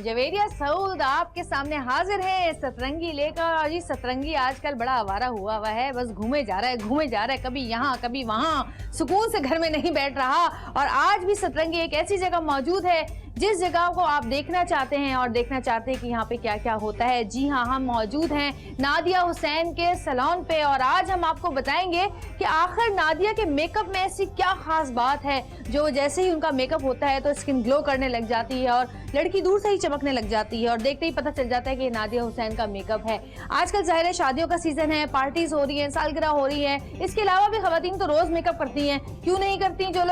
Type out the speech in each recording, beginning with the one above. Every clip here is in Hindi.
जवेरिया सऊद आपके सामने हाजिर है सतरंगी लेकर। और जी सतरंगी आजकल बड़ा आवारा हुआ है, बस घूमे जा रहा है, कभी यहाँ कभी वहाँ, सुकून से घर में नहीं बैठ रहा। और आज भी सतरंगी एक ऐसी जगह मौजूद है जिस जगह को आप देखना चाहते हैं और देखना चाहते हैं कि यहाँ पे क्या क्या होता है। जी हाँ, हम मौजूद हैं नादिया हुसैन के सैलून पे और आज हम आपको बताएंगे कि आखिर नादिया के मेकअप में ऐसी क्या खास बात है जो जैसे ही उनका मेकअप होता है तो स्किन ग्लो करने लग जाती है और लड़की दूर से ही चमकने लग जाती है और देखते ही पता चल जाता है कि नादिया हुसैन का मेकअप है। आजकल जाहिर है शादियों का सीजन है, पार्टीज हो रही है, सालगिरह हो रही है, इसके अलावा भी खवातीन तो रोज मेकअप करती हैं। क्यों नहीं करती? जो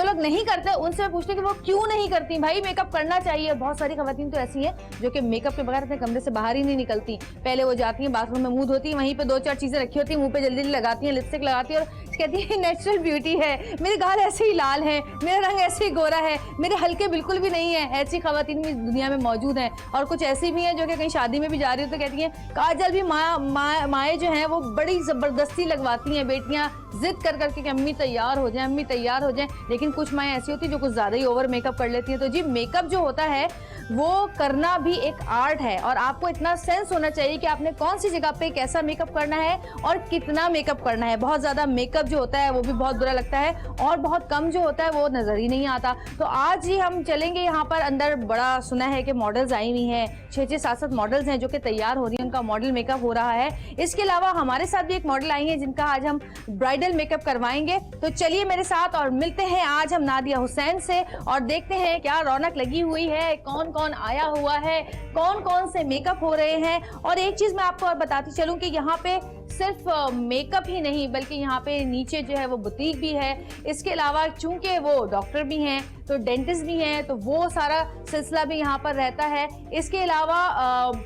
लोग नहीं करते उनसे मैं पूछती कि वो क्यों नहीं करती। भाई मेकअप करना चाहिए। बहुत सारी खवातीन तो ऐसी हैं जो कि मेकअप के बगैर अपने कमरे से बाहर ही नहीं निकलती। पहले वो जाती हैं बाथरूम में मुंह धोती हैं, वहीं पे 2-4 चीजें रखी होती हैं, मुंह पे जल्दी जल्दी लगाती हैं, लिपस्टिक लगाती है और कहती है नेचुरल ब्यूटी है, मेरे गाल ऐसे ही लाल है, मेरा रंग ऐसे ही गोरा है, मेरे हल्के बिल्कुल भी नहीं है। ऐसी खवातीन भी दुनिया में मौजूद हैं और कुछ ऐसी भी हैं जो कि कहीं शादी में भी जा रही हो तो कहती हैं काजल भी माए जो हैं वो बड़ी जबरदस्ती लगवाती हैं, बेटियां जिद कर करके कि अम्मी तैयार हो जाएं, अम्मी तैयार हो जाएं। लेकिन कुछ माएँ ऐसी होती हैं जो कुछ ज्यादा ही ओवर मेकअप कर लेती हैं। तो जी मेकअप जो होता है वो करना भी एक आर्ट है और आपको इतना सेंस होना चाहिए कि आपने कौन सी जगह पे कैसा मेकअप करना है और कितना मेकअप करना है। बहुत ज्यादा मेकअप जो होता है वो भी बहुत बुरा लगता है और बहुत कम जो होता है वो नजर ही नहीं आता। तो आज ही हम चलेंगे यहाँ पर अंदर। बड़ा सुना है कि मॉडल्स आई हुई हैं, 6-6, 7-7 मॉडल्स हैं जो कि तैयार हो रही हैं, उनका मॉडल मेकअप हो रहा है। इसके अलावा हमारे साथ भी एक मॉडल आई है जिनका आज हम ब्राइडल मेकअप करवाएंगे। तो चलिए मेरे साथ और मिलते हैं आज हम नादिया हुसैन से और देखते हैं क्या रौनक लगी हुई है, कौन कौन आया हुआ है, कौन कौन से मेकअप हो रहे हैं। और एक चीज मैं आपको और बताती चलूं कि यहाँ पे सिर्फ मेकअप ही नहीं बल्कि यहाँ पे नीचे जो है वो बुटीक भी है। इसके अलावा चूंकि वो डॉक्टर भी हैं तो डेंटिस्ट भी हैं तो वो सारा सिलसिला भी यहाँ पर रहता है। इसके अलावा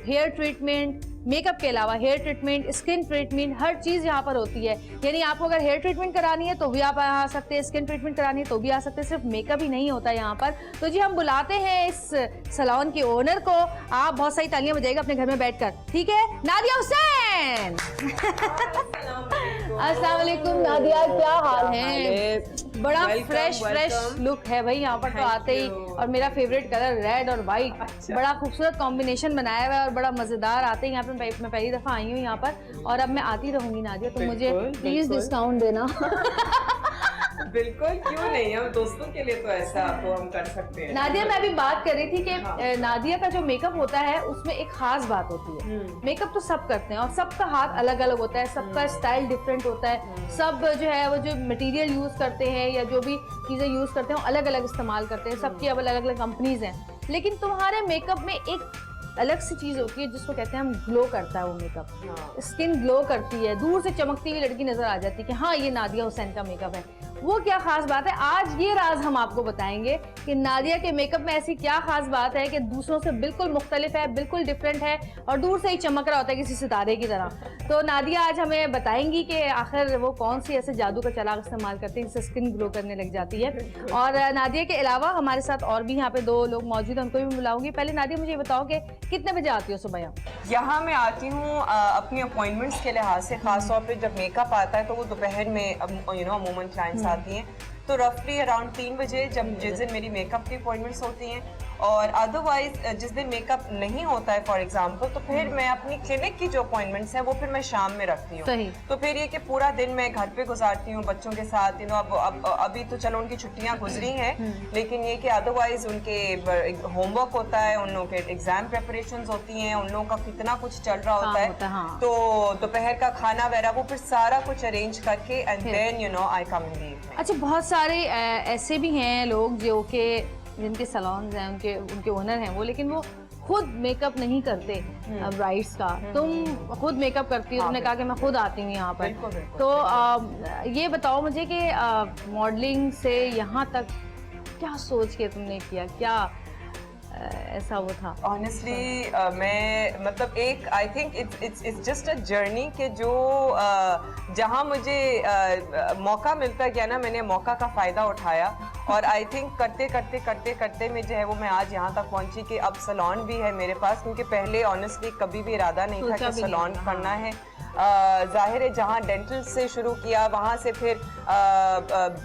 हेयर ट्रीटमेंट, मेकअप के अलावा हेयर ट्रीटमेंट, स्किन ट्रीटमेंट, हर चीज़ यहाँ पर होती है। यानी आपको अगर हेयर ट्रीटमेंट करानी है तो भी आप आ सकते हैं, स्किन ट्रीटमेंट करानी है तो भी आ सकते हैं, सिर्फ मेकअप ही नहीं होता यहाँ पर। तो जी हम बुलाते हैं इस सैलून के ओनर को। आप बहुत सारी तालियां बजाइएगा अपने घर में बैठकर, ठीक है? नादिया हुसैन। अस्सलाम वालेकुम नादिया, क्या हाल है? बड़ा फ्रेश लुक है भाई यहाँ पर तो आते ही। और मेरा फेवरेट कलर रेड और वाइट, बड़ा खूबसूरत कॉम्बिनेशन बनाया हुआ है और बड़ा मजेदार आते हैं यहाँ पे। मैं पहली दफा आई हूँ यहाँ पर और अब मैं आती रहूंगी नादिया, तो मुझे प्लीज डिस्काउंट देना। बिल्कुल, क्यों नहीं, हम दोस्तों के लिए तो ऐसा तो हम कर सकते हैं। नादिया मैं अभी बात कर रही थी कि नादिया का जो मेकअप होता है उसमें एक खास बात होती है। मेकअप तो सब करते हैं और सबका हाथ अलग अलग होता है, सबका स्टाइल डिफरेंट होता है। सब जो है वो जो मटेरियल यूज करते हैं या जो भी चीजें यूज करते हैं वो अलग अलग इस्तेमाल करते हैं, सबकी अब अलग अलग कंपनीज हैं। लेकिन तुम्हारे मेकअप में एक अलग सी चीज होती है जिसको कहते हैं हम ग्लो करता है वो मेकअप। स्किन ग्लो करती है, दूर से चमकती हुई लड़की नजर आ जाती है कि हाँ ये नादिया हुसैन का मेकअप है। वो क्या खास बात है, आज ये राज हम आपको बताएंगे कि नादिया के मेकअप में ऐसी क्या खास बात है कि दूसरों से बिल्कुल मुख्तलिफ है, बिल्कुल डिफरेंट है और दूर से ही चमक रहा होता है किसी सितारे की तरह। तो नादिया आज हमें बताएंगी कि आखिर वो कौन सी ऐसे जादू का चराग इस्तेमाल करती है जिससे स्किन ग्लो करने लग जाती है। और नादिया के अलावा हमारे साथ और भी यहाँ पे 2 लोग मौजूद हैं, उनको भी बुलाऊंगी। पहले नादिया मुझे बताओ कि कितने बजे आती हो सुबह यहाँ? मैं आती हूँ अपनी अपॉइंटमेंट्स के लिहाज से, खासतौर पे जब मेकअप आता है तो वो दोपहर में अमूमन क्लाइंट्स आती हैं, तो रफली अराउंड 3 बजे जब जिस दिन मेरी मेकअप की अपॉइंटमेंट्स होती हैं। और अदरवाइज जिस दिन मेकअप नहीं होता है फॉर एग्जांपल तो फिर मैं अपनी क्लिनिक की जो अपॉइंटमेंट्स हैं वो फिर मैं शाम में रखती हूँ। तो फिर ये कि पूरा दिन मैं घर पे गुजारती हूँ बच्चों के साथ। अब अभी तो चलो उनकी छुट्टियां गुजरी हैं, लेकिन ये कि अदरवाइज उनके होमवर्क होता है, उन लोगों के एग्जाम प्रेपरेशंस होती हैं, उन लोगों का कितना कुछ चल रहा होता है। तो दोपहर का खाना वगैरह वो फिर सारा कुछ अरेंज करके and then I come in the evening. अच्छा, बहुत सारे ऐसे भी हैं लोग जो कि जिनके सैलून्स हैं, उनके ओनर हैं वो, लेकिन वो खुद मेकअप नहीं करते ब्राइड्स का। तुम खुद मेकअप करती हो, तुमने कहा कि मैं खुद आती हूँ यहाँ पर। तो ये बताओ मुझे कि मॉडलिंग से यहाँ तक क्या सोच के तुमने किया, क्या ऐसा वो था? ऑनेस्टली मैं मतलब एक I think it's just a journey के जो जहाँ मुझे मौका मिलता गया ना, मैंने मौका का फ़ायदा उठाया और आई थिंक करते में जो है वो मैं आज यहाँ तक पहुँची कि अब सैलून भी है मेरे पास, क्योंकि पहले ऑनेस्टली कभी भी इरादा नहीं था कि सैलून करना है। जाहिर है जहाँ डेंटल से शुरू किया वहाँ से फिर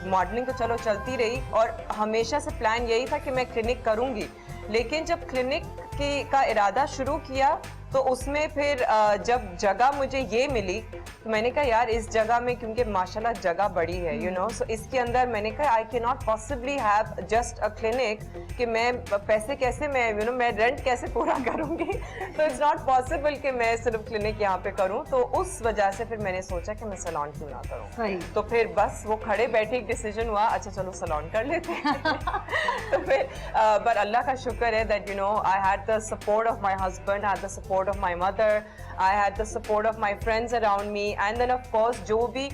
मॉडलिंग तो चलो चलती रही और हमेशा से प्लान यही था कि मैं क्लिनिक करूँगी। लेकिन जब क्लिनिक उसकी का इरादा शुरू किया तो उसमें फिर जब जगह मुझे ये मिली तो मैंने कहा यार इस जगह में, क्योंकि माशाल्लाह जगह बड़ी है यू नो, सो इसके अंदर मैंने कहा I can not possibly have just a clinic कि मैं पैसे कैसे मैं यू नो मैं रेंट कैसे पूरा करूंगी तो इट्स नॉट पॉसिबल कि मैं सिर्फ क्लिनिक यहाँ पे करूँ। तो उस वजह से फिर मैंने सोचा कि मैं सैलून क्यों ना करूँ। तो फिर बस वो खड़े बैठे एक डिसीजन हुआ, अच्छा चलो सैलून कर लेते हैं तो फिर पर अल्लाह का शुक्र है that you know I had the support of my husband, had the support of my mother, I had the support of my friends around me, and then of course जो भी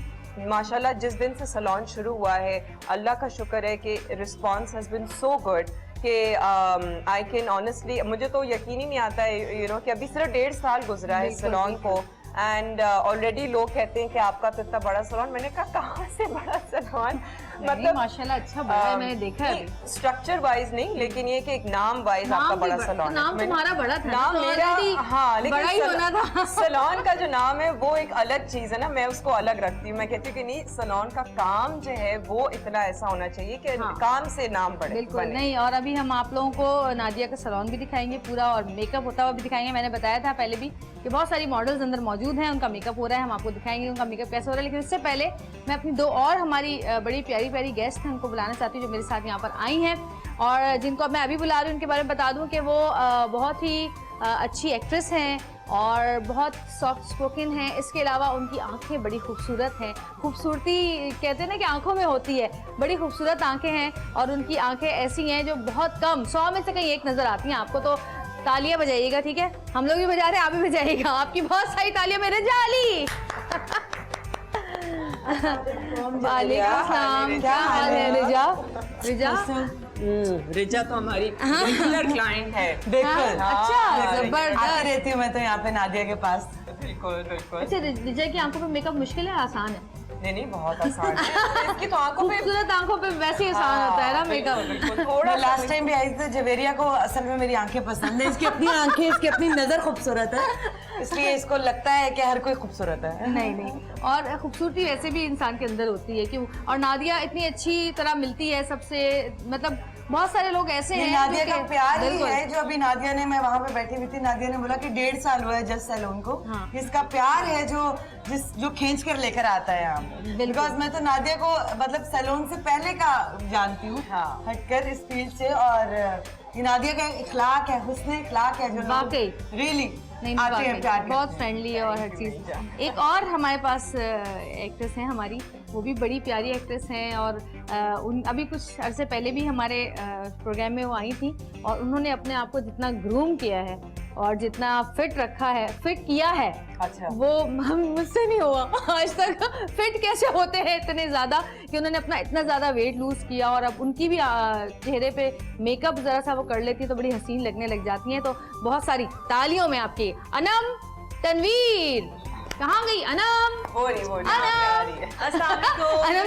माशाल्लाह जिस दिन से सैलून शुरू हुआ है अल्लाह का शुक्र है कि response has been so good कि आई कैन ऑनेस्टली, मुझे तो यकीन ही नहीं आता है यू नो कि अभी सिर्फ 1.5 साल गुजरा है सैलून को एंड ऑलरेडी लोग कहते हैं कि आपका तो इतना बड़ा सैलून। मैंने कहा कहाँ से बड़ा सैलून, मतलब माशाल्लाह अच्छा बड़ा है, मैंने देखा है स्ट्रक्चर वाइज नहीं लेकिन ये कि एक नाम वाइज आपका बड़ा सैलून है। नाम तुम्हारा बड़ा था, नाम मेरा हाँ, लेकिन बड़ा ही होना था। सैलून का जो नाम है वो एक अलग चीज है ना, मैं उसको अलग रखती हूँ। मैं कहती हूँ कि नहीं सैलून का काम जो है वो इतना ऐसा होना चाहिए कि काम से नाम बढ़े। बिल्कुल नहीं, और अभी हम आप लोगों को नादिया का सैलून भी दिखाएंगे पूरा और मेकअप होता हुआ भी दिखाएंगे। मैंने बताया था पहले भी कि बहुत सारी मॉडल्स अंदर मौजूद हैं, उनका मेकअप हो रहा है, हम आपको दिखाएंगे उनका मेकअप कैसे हो रहा है। लेकिन इससे पहले मैं अपनी दो और हमारी बड़ी प्यारी प्यारी गेस्ट हैं उनको बुलाना चाहती हूँ जो मेरे साथ यहाँ पर आई हैं और जिनको मैं अभी बुला रही हूँ। उनके बारे में बता दूँ कि वो बहुत ही अच्छी एक्ट्रेस हैं और बहुत सॉफ्ट स्पोकन हैं। इसके अलावा उनकी आंखें बड़ी खूबसूरत हैं, खूबसूरती कहते हैं ना कि आंखों में होती है, बड़ी खूबसूरत आंखें हैं और उनकी आंखें ऐसी हैं जो बहुत कम 100 में से कहीं एक नज़र आती हैं आपको। तो तालियां बजाइएगा, ठीक है? हम लोग भी बजा रहे हैं, आप भी बजाइएगा। आपकी बहुत सारी तालियां मेरे जाली। वालेकुम सलाम, क्या हाल है रिजा? रिजा तो हमारी रेगुलर क्लाइंट है। अच्छा जबरदस्त रहती हूँ मैं तो यहाँ पे नादिया के पास। बिल्कुल बिल्कुल। अच्छा रिजा की आंखों पे मेकअप मुश्किल है आसान है? नहीं बहुत आसान है। इसकी तो आंखों पे खूबसूरत आंखों पे वैसे ही आसान होता है ना मेकअप। थोड़ा लास्ट टाइम भी आई थी जवेरिया को, असल में मेरी आंखें पसंद है, इसकी अपनी आंखें, इसकी अपनी नजर खूबसूरत है, इसलिए इसको लगता है कि हर कोई खूबसूरत है। नहीं और खूबसूरती वैसे भी इंसान के अंदर होती है कि और नादिया इतनी अच्छी तरह मिलती है सबसे, मतलब बहुत सारे लोग ऐसे हैं नादिया का प्यार ही है जो अभी नादिया ने, मैं वहाँ पे बैठी हुई थी, नादिया ने बोला कि 1.5 साल हुआ है जस्ट सैलून को। इसका प्यार है जो खींच कर लेकर आता है यहाँ पे। बिकॉज मैं तो नादिया को मतलब सैलून से पहले का जानती हूँ हटकर इस फील्ड से, और ये नादिया का इखलाक है, हुस्न इखलाक है जो वाकई रियली आते हैं प्यार, बहुत फ्रेंडली है और हर चीज़। एक और हमारे पास एक्ट्रेस हैं हमारी, वो भी बड़ी प्यारी एक्ट्रेस हैं और उन अभी कुछ अरसे पहले भी हमारे प्रोग्राम में वो आई थी और उन्होंने अपने आप को जितना ग्रूम किया है और जितना फिट रखा है, फिट किया है, अच्छा वो मुझसे नहीं हुआ आज तक। फिट कैसे होते हैं इतने ज़्यादा कि उन्होंने अपना इतना ज़्यादा वेट लूज़ किया और अब उनकी भी चेहरे पे मेकअप ज़रा सा वो कर लेती है तो बड़ी हसीन लगने लग जाती हैं। तो बहुत सारी तालियों में आपकी अनम तनवीर। कहाँ गई अनम? अनम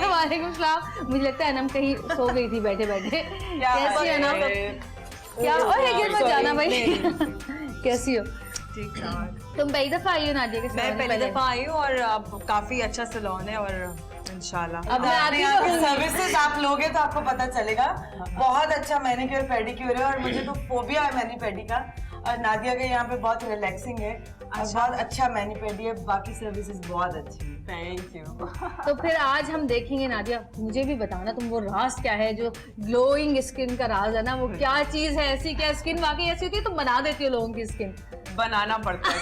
वालेकुम सलाम। मुझे लगता है अनम कहीं सो गई थी बैठे बैठे। कैसी अनम? क्या गिर मत जाना भाई। कैसी हो? ठीक ठाक। तुम पहली दफा आई हो नादिया के साथ? मैं पहली दफा आई हूँ और अब काफी अच्छा सैलून है और इंशाल्लाह अब मैं आती हूँ। सर्विसेज आप लोगे तो आपको पता चलेगा। बहुत अच्छा मैनिक्योर पेडिक्योर है और मुझे तो फोबिया है मैनी पेडी का, और नादिया का यहाँ पे बहुत रिलैक्सिंग है और बहुत अच्छा मैनी पेडी है, बाकी सर्विसेज बहुत अच्छी है। Thank you. तो फिर आज हम देखेंगे नादिया, मुझे भी बताना तुम वो राज क्या है जो ग्लोइंग स्किन का राज है ना, वो क्या चीज है ऐसी? क्या स्किन वाकई ऐसी होती है तुम बना देती हो लोगों की स्किन? बनाना पड़ता है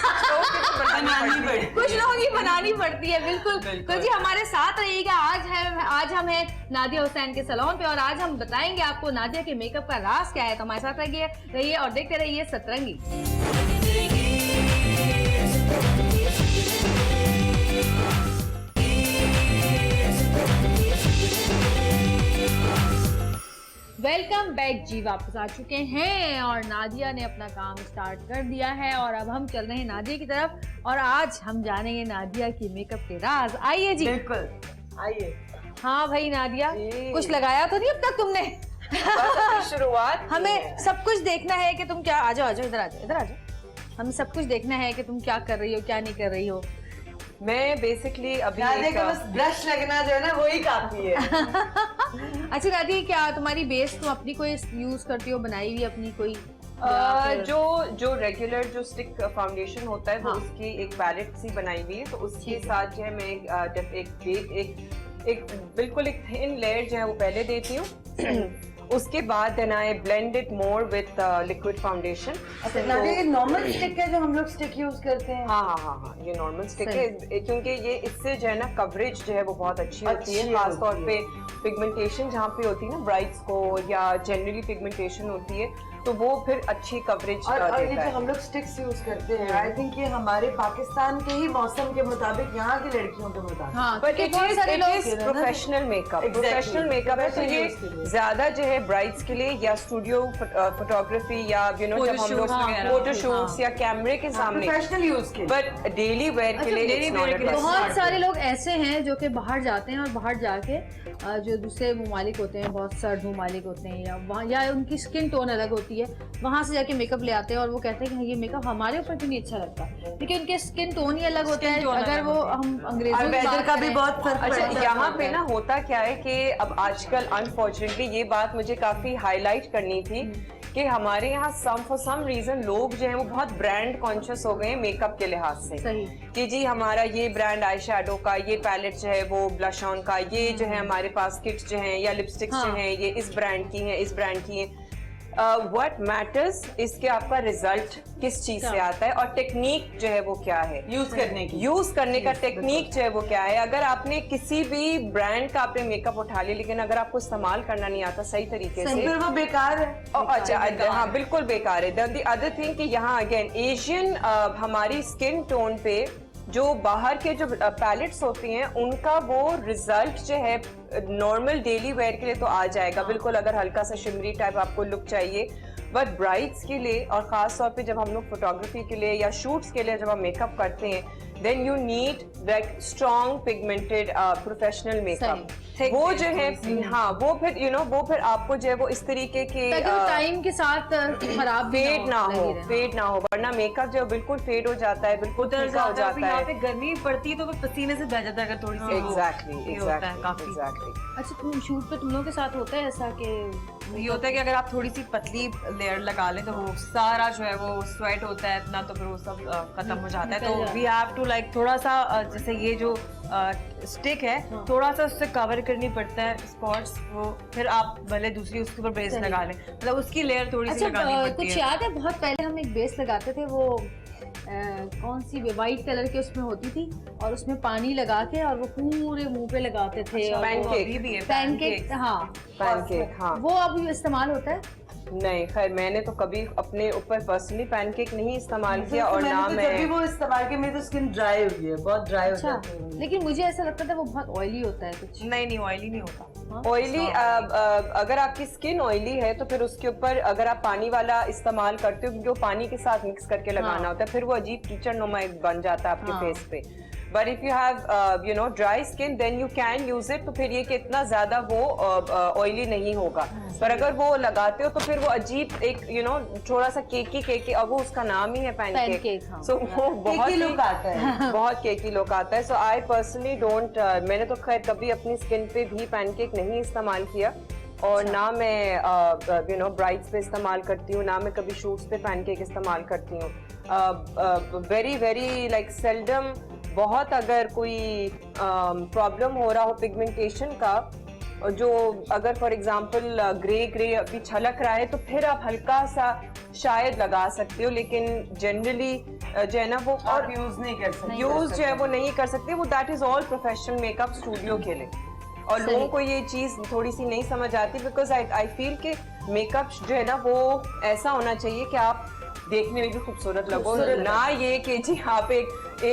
कुछ लोगों की बनानी पड़ती है। बिल्कुल तो जी हमारे साथ रहिएगा। आज हम हैं नादिया हुसैन के सैलून पे और आज हम बताएंगे आपको नादिया के मेकअप का राज क्या है। तो हमारे साथ रहिए और देखते रहिए सतरंगी। वेलकम बैक जी, वापस आ चुके हैं और नादिया ने अपना काम स्टार्ट कर दिया है और अब हम चल रहे हैं नादिया की तरफ और आज हम जानेंगे नादिया की मेकअप के राज। आइए जी। बिल्कुल आइए। हाँ भाई नादिया, कुछ लगाया तो नहीं अब तक तुमने? शुरुआत हमें सब कुछ देखना है कि तुम क्या, आ जाओ इधर आ जाओ। हमें सब कुछ देखना है कि तुम क्या कर रही हो क्या नहीं कर रही हो। मैं बेसिकली अभी बस ब्रश लगना जो है ना वही काफी है। अच्छा नादिया, क्या तुम्हारी बेस तुम अपनी कोई यूज करती हो, बनाई हुई अपनी कोई? जो रेगुलर जो स्टिक फाउंडेशन होता है वो उसकी एक पैलेट सी बनाई हुई है, तो उसके साथ जो है मैं एक बिल्कुल एक थिन लेयर जो है वो पहले देती हूँ। उसके बाद then I blend it more with liquid foundation. ये नॉर्मल स्टिक है जो हम लोग स्टिक यूज करते हैं? हाँ, ये नॉर्मल स्टिक है, क्योंकि ये इससे जो है ना कवरेज जो है वो बहुत अच्छी होती है, खासतौर पे पिगमेंटेशन जहाँ पे होती है ना ब्राइड्स को, या जनरली पिगमेंटेशन होती है, तो वो फिर अच्छी कवरेज और ये जो हम लोग स्टिक्स यूज करते हैं, आई थिंक ये हमारे पाकिस्तान के ही मौसम के मुताबिक, यहाँ की लड़कियों के मुताबिक, but it is professional makeup, professional makeup है, तो ये ज्यादा जो है ब्राइड्स के लिए या स्टूडियो फोटोग्राफी या जब हम लोग फोटोशूट्स या कैमरे के सामने प्रोफेशनल यूज के, बट डेली वेयर के लिए बहुत सारे लोग ऐसे हैं जो कि बाहर जाते हैं और बाहर जाके जो दूसरे ममालिक होते हैं, बहुत सर्द ममालिक होते हैं, या वहाँ या उनकी स्किन टोन अलग होती है, वहाँ से जाके मेकअप ले आते हैं और वो कहते हैं कि ये मेकअप हमारे ऊपर क्यों नहीं अच्छा लगता, क्योंकि उनके स्किन टोन ही अलग होता है। अगर वो हम अंग्रेजों की बात का भी बहुत फर्क अच्छा, पड़ता है। यहाँ पे ना होता क्या है कि अब आजकल अनफॉर्चुनेटली ये बात मुझे काफी हाईलाइट करनी थी कि हमारे यहाँ फॉर सम रीजन लोग जो है वो बहुत ब्रांड कॉन्शियस हो गए हैं मेकअप के लिहाज से। सही। कि जी हमारा ये ब्रांड आई शैडो का, ये पैलेट जो है वो ब्लश ऑन का, ये जो है हमारे पास किट्स जो हैं या लिपस्टिक्स जो हैं ये इस ब्रांड की हैं, इस ब्रांड की हैं। व्हाट मैटर्स इसके आपका रिजल्ट किस चीज से आता है और टेक्निक जो है वो क्या है यूज करने का टेक्निक जो है वो क्या है। अगर आपने किसी भी ब्रांड का आपने मेकअप उठा लिया लेकिन अगर आपको इस्तेमाल करना नहीं आता सही तरीके से, फिर वो बेकार है। अच्छा, हाँ बिल्कुल बेकार है। द अदर थिंग कि यहाँ अगेन एशियन हमारी स्किन टोन पे जो बाहर के जो पैलेट्स होती हैं उनका वो रिजल्ट जो है नॉर्मल डेली वेयर के लिए तो आ जाएगा बिल्कुल, अगर हल्का सा शिमरी टाइप आपको लुक चाहिए, बट ब्राइड्स के लिए और खास तौर पे जब हम लोग फोटोग्राफी के लिए या शूट्स के लिए जब हम मेकअप करते हैं then you need like strong pigmented professional makeup. वो जो है हाँ वो फिर वो फिर आपको जो है वो इस तरीके के टाइम के साथ खराब फेड ना हो वरना मेकअप जो बिल्कुल फेड हो जाता है, बिल्कुल फीका हो जाता है। यहाँ पे गर्मी पड़ती है तो पसीने से बह जाता है अगर थोड़ी सी एग्जैक्टली। अच्छा, तुम शूट पे तुम लोगों के साथ होता है ऐसा कि ये होता है कि अगर आप थोड़ी सी पतली लेयर लगा लें तो वो सारा जो है वो स्वेट होता है इतना, तो फिर वो सब खत्म हो जाता है। तो वी हैव टू लाइक थोड़ा सा जैसे ये जो स्टिक है थोड़ा सा उससे कवर करनी पड़ता है स्पॉट्स, वो फिर आप भले दूसरी उसके ऊपर बेस लगा लें, मतलब उसकी लेयर थोड़ी सी लगानी पड़ती है। कुछ याद है बहुत पहले हम एक बेस लगाते थे, वो कौन सी वाइट कलर की उसमें होती थी और उसमें पानी लगा के और वो पूरे मुंह पे लगाते थे। पैनकेक, हाँ वो अब इस्तेमाल होता है? नहीं खैर मैंने तो कभी अपने ऊपर पर्सनली पैनकेक नहीं इस्तेमाल किया और ना मैं जब भी वो इस्तेमाल किया मेरी तो स्किन ड्राई हो गई है, बहुत ड्राई हो जाती है। लेकिन मुझे ऐसा लगता था वो बहुत ऑयली होता है कुछ। नहीं ऑयली नहीं होता। ऑयली अगर आपकी स्किन ऑयली है तो फिर उसके ऊपर अगर आप पानी वाला इस्तेमाल करते हो क्योंकि वो पानी के साथ मिक्स करके लगाना होता है, फिर वो अजीब कीचड़नुमा बन जाता है आपके फेस पे। But if you have dry skin then you can use it, तो फिर ये कि इतना ज्यादा वो ऑयली नहीं होगा। पर अगर वो लगाते हो तो फिर वो अजीब एक थोड़ा सा केकी और वो उसका नाम ही है पैनकेक, सो वो बहुत लुक आता है बहुत केकी लुक आता है। सो आई पर्सनली डोंट, मैंने तो खैर कभी अपनी स्किन पे भी पैनकेक नहीं इस्तेमाल किया और ना मैं ब्राइड्स पे इस्तेमाल करती हूँ, ना मैं कभी शूट्स पे पैनकेक इस्तेमाल करती हूँ। वेरी वेरी लाइक सेल्डम, बहुत अगर कोई प्रॉब्लम हो रहा हो पिगमेंटेशन का, जो अगर फॉर एग्जांपल ग्रे अभी छलक रहा है तो फिर आप हल्का सा शायद लगा सकते हो, लेकिन जनरली जो है ना वो और यूज नहीं कर सकते, यूज जो है वो नहीं कर सकते। वो that is all professional makeup studio के लिए, और लोगों को ये चीज थोड़ी सी नहीं समझ आती बिकॉज आई फील कि मेकअप जो है ना वो ऐसा होना चाहिए कि आप देखने में भी खूबसूरत लगो, ना ये कि जी आप एक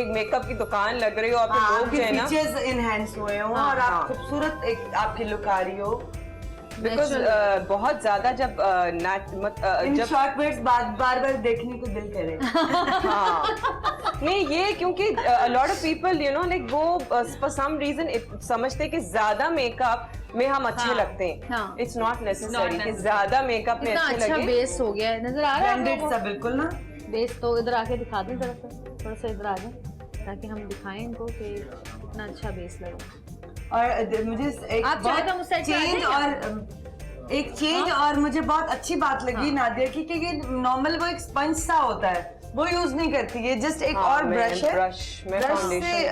मेकअप की दुकान लग रही हो, आपके लोग जो है ना फीचर्स इनहैंस हुए हो और आप खूबसूरत एक आपकी लुक आ रही हो। बिकॉज बहुत ज्यादा जब शॉर्ट बिट्स बार बार देखने को दिल करे। हाँ नहीं ये क्योंकि लॉट ऑफ पीपल लाइक वो फॉर सम रीजन समझते कि ज्यादा मेकअप में हम अच्छे लगते हैं। इट्स नॉट नेसेसरी कि ज्यादा मेकअप में अच्छे लगे। अच्छा बेस हो गया है, नजर आ रहा है ब्लेंडेड सा बिल्कुल ना बेस। तो इधर आके दिखा दें जरा सा, थोड़ा सा इधर आ जाए ताकि हम दिखाएं इनको कि कितना अच्छा बेस लगा। और मुझे एक आप चाहे तो मुझ साइड से चेंज और एक चेंज और मुझे बहुत अच्छी बात लगी नादिया की कि ये नॉर्मल वो एक स्पंज सा होता है वो यूज नहीं करती है, जस्ट एक और ब्रश है, ब्रश से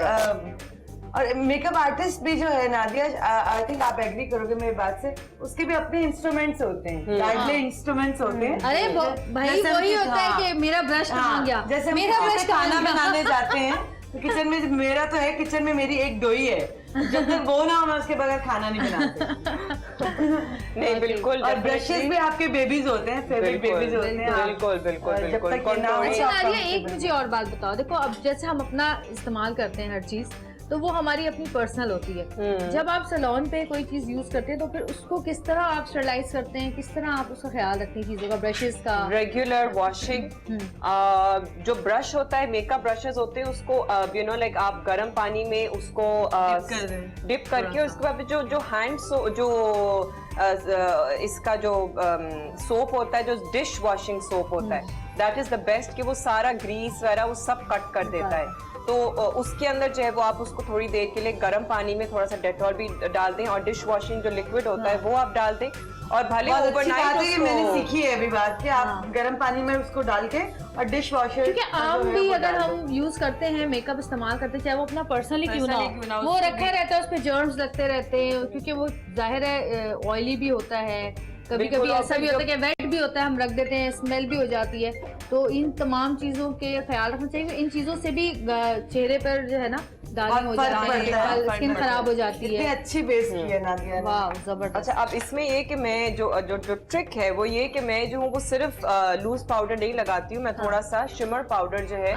और मेकअप आर्टिस्ट भी जो है नादिया, आई थिंक आप एग्री करोगे मेरी बात से, उसके भी अपने इंस्ट्रूमेंट्स होते हैं, गाइडलाइन इंस्ट्रूमेंट्स होते हैं। अरे भाई वही होता है कि मेरा ब्रश कहाँ गया, जैसे मेरा ब्रश खाना बनाने जाते हैं तो किचन में मेरा तो है, किचन में मेरी एक डोई है, जब तक वो ना हो मैं उसके बगैर खाना नहीं बनाती। नहीं बिल्कुल, और ब्रशेस भी आपके बेबीज होते हैं, फेवरेट बेबीज होते हैं। बिल्कुल बिल्कुल बिल्कुल। अच्छा नादिया एक मुझे और बात बताओ, देखो अब जैसे हम अपना इस्तेमाल करते हैं हर चीज तो वो हमारी अपनी पर्सनल होती है। जब आप सैलून पे कोई चीज यूज करते हैं तो फिर उसको किस तरह आप स्टरलाइज करते हैं, किस तरह आप उसका ख्याल रखते हैं चीजों का, ब्रशेस का? रेगुलर वॉशिंग, जो ब्रश होता है, मेकअप ब्रशेस होते हैं, उसको यू नो लाइक आप गर्म पानी में उसको डिप करके उसके बाद जो हैंड जो इसका जो सोप होता है, जो डिश वॉशिंग सोप होता है, दैट इज द बेस्ट, कि वो सारा ग्रीस वगैरह वो सब कट कर देता है। तो उसके अंदर जो है वो आप उसको थोड़ी देर के लिए गर्म पानी में थोड़ा सा डेटॉल भी डाल दें और डिश वॉशिंग जो लिक्विड होता है वो आप डाल दें, और भले ओवरनाइट उसको, मैंने सीखी है अभी बात कि आप गर्म पानी में उसको डाल के और डिश वॉशर, क्योंकि आम भी अगर हम यूज करते हैं, मेकअप इस्तेमाल करते हैं, चाहे वो अपना पर्सनली क्यों ना हो, वो रखा रहता है, उस पे जर्म्स लगते रहते हैं, क्योंकि वो जाहिर है ऑयली भी होता है, कभी कभी ऐसा भी होता है कि वेट भी होता है, हम रख देते हैं, स्मेल भी हो जाती है। तो इन तमाम चीजों के ख्याल रखना चाहिए। इन चीजों से भी चेहरे पर जो है ना दाने हो जाते हैं, स्किन खराब हो जाती है। अच्छी बेस की है नादिया ने। वाह जबरदस्त। अच्छा, अब इसमें ये कि मैं जो ट्रिक है वो ये कि मैं जो हूँ वो सिर्फ लूज पाउडर नहीं लगाती हूँ, मैं थोड़ा सा शिमर पाउडर जो है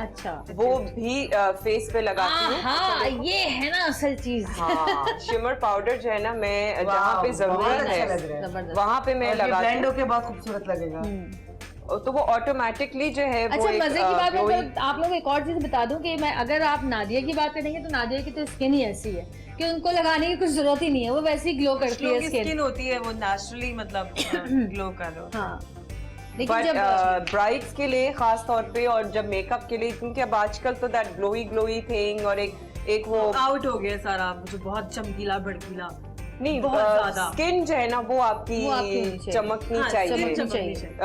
वो भी फेस पे लगाती हूँ। हाँ ये है ना असल चीज। हाँ, शिमर पाउडर जो है ना, मैं जहाँ पे जरूरत है वहाँ पे मैं लगाती हूँ, ब्लेंड होके बहुत खूबसूरत लगेगा। तो वो ऑटोमेटिकली जो है अच्छा, मजे की बात है तो आप लोग एक और चीज बता दूं कि मैं अगर आप नादिया की बात करेंगे तो नादिया की तो स्किन ही ऐसी है कि उनको लगाने की कुछ जरूरत ही नहीं है, वो वैसे ही ग्लो करती है स्किन होती है, वो नेचुरली मतलब ग्लो कर लो। हाँ, लेकिन जब ब्राइड्स के लिए खास तौर पे और जब मेकअप के लिए, क्योंकि अब आजकल तो दैट ग्लोई थिंग और एक वो आउट हो गया सारा, मुझे बहुत चमकीला भड़कीला नहीं, स्किन जो है ना वो आपकी चमकनी चाहिए,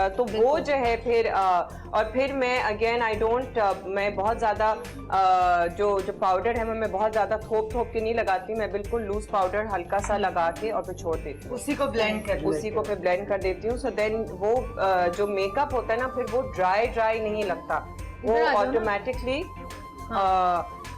तो वो जो है फिर और फिर मैं अगेन आई डोंट, मैं बहुत ज्यादा जो पाउडर है मैं बहुत ज्यादा थोप के नहीं लगाती, मैं बिल्कुल लूज पाउडर हल्का सा लगा के और फिर छोड़ देती हूँ, उसी को फिर ब्लेंड कर देती हूँ। सो देन वो जो मेकअप होता है ना फिर वो ड्राई नहीं लगता, वो ऑटोमेटिकली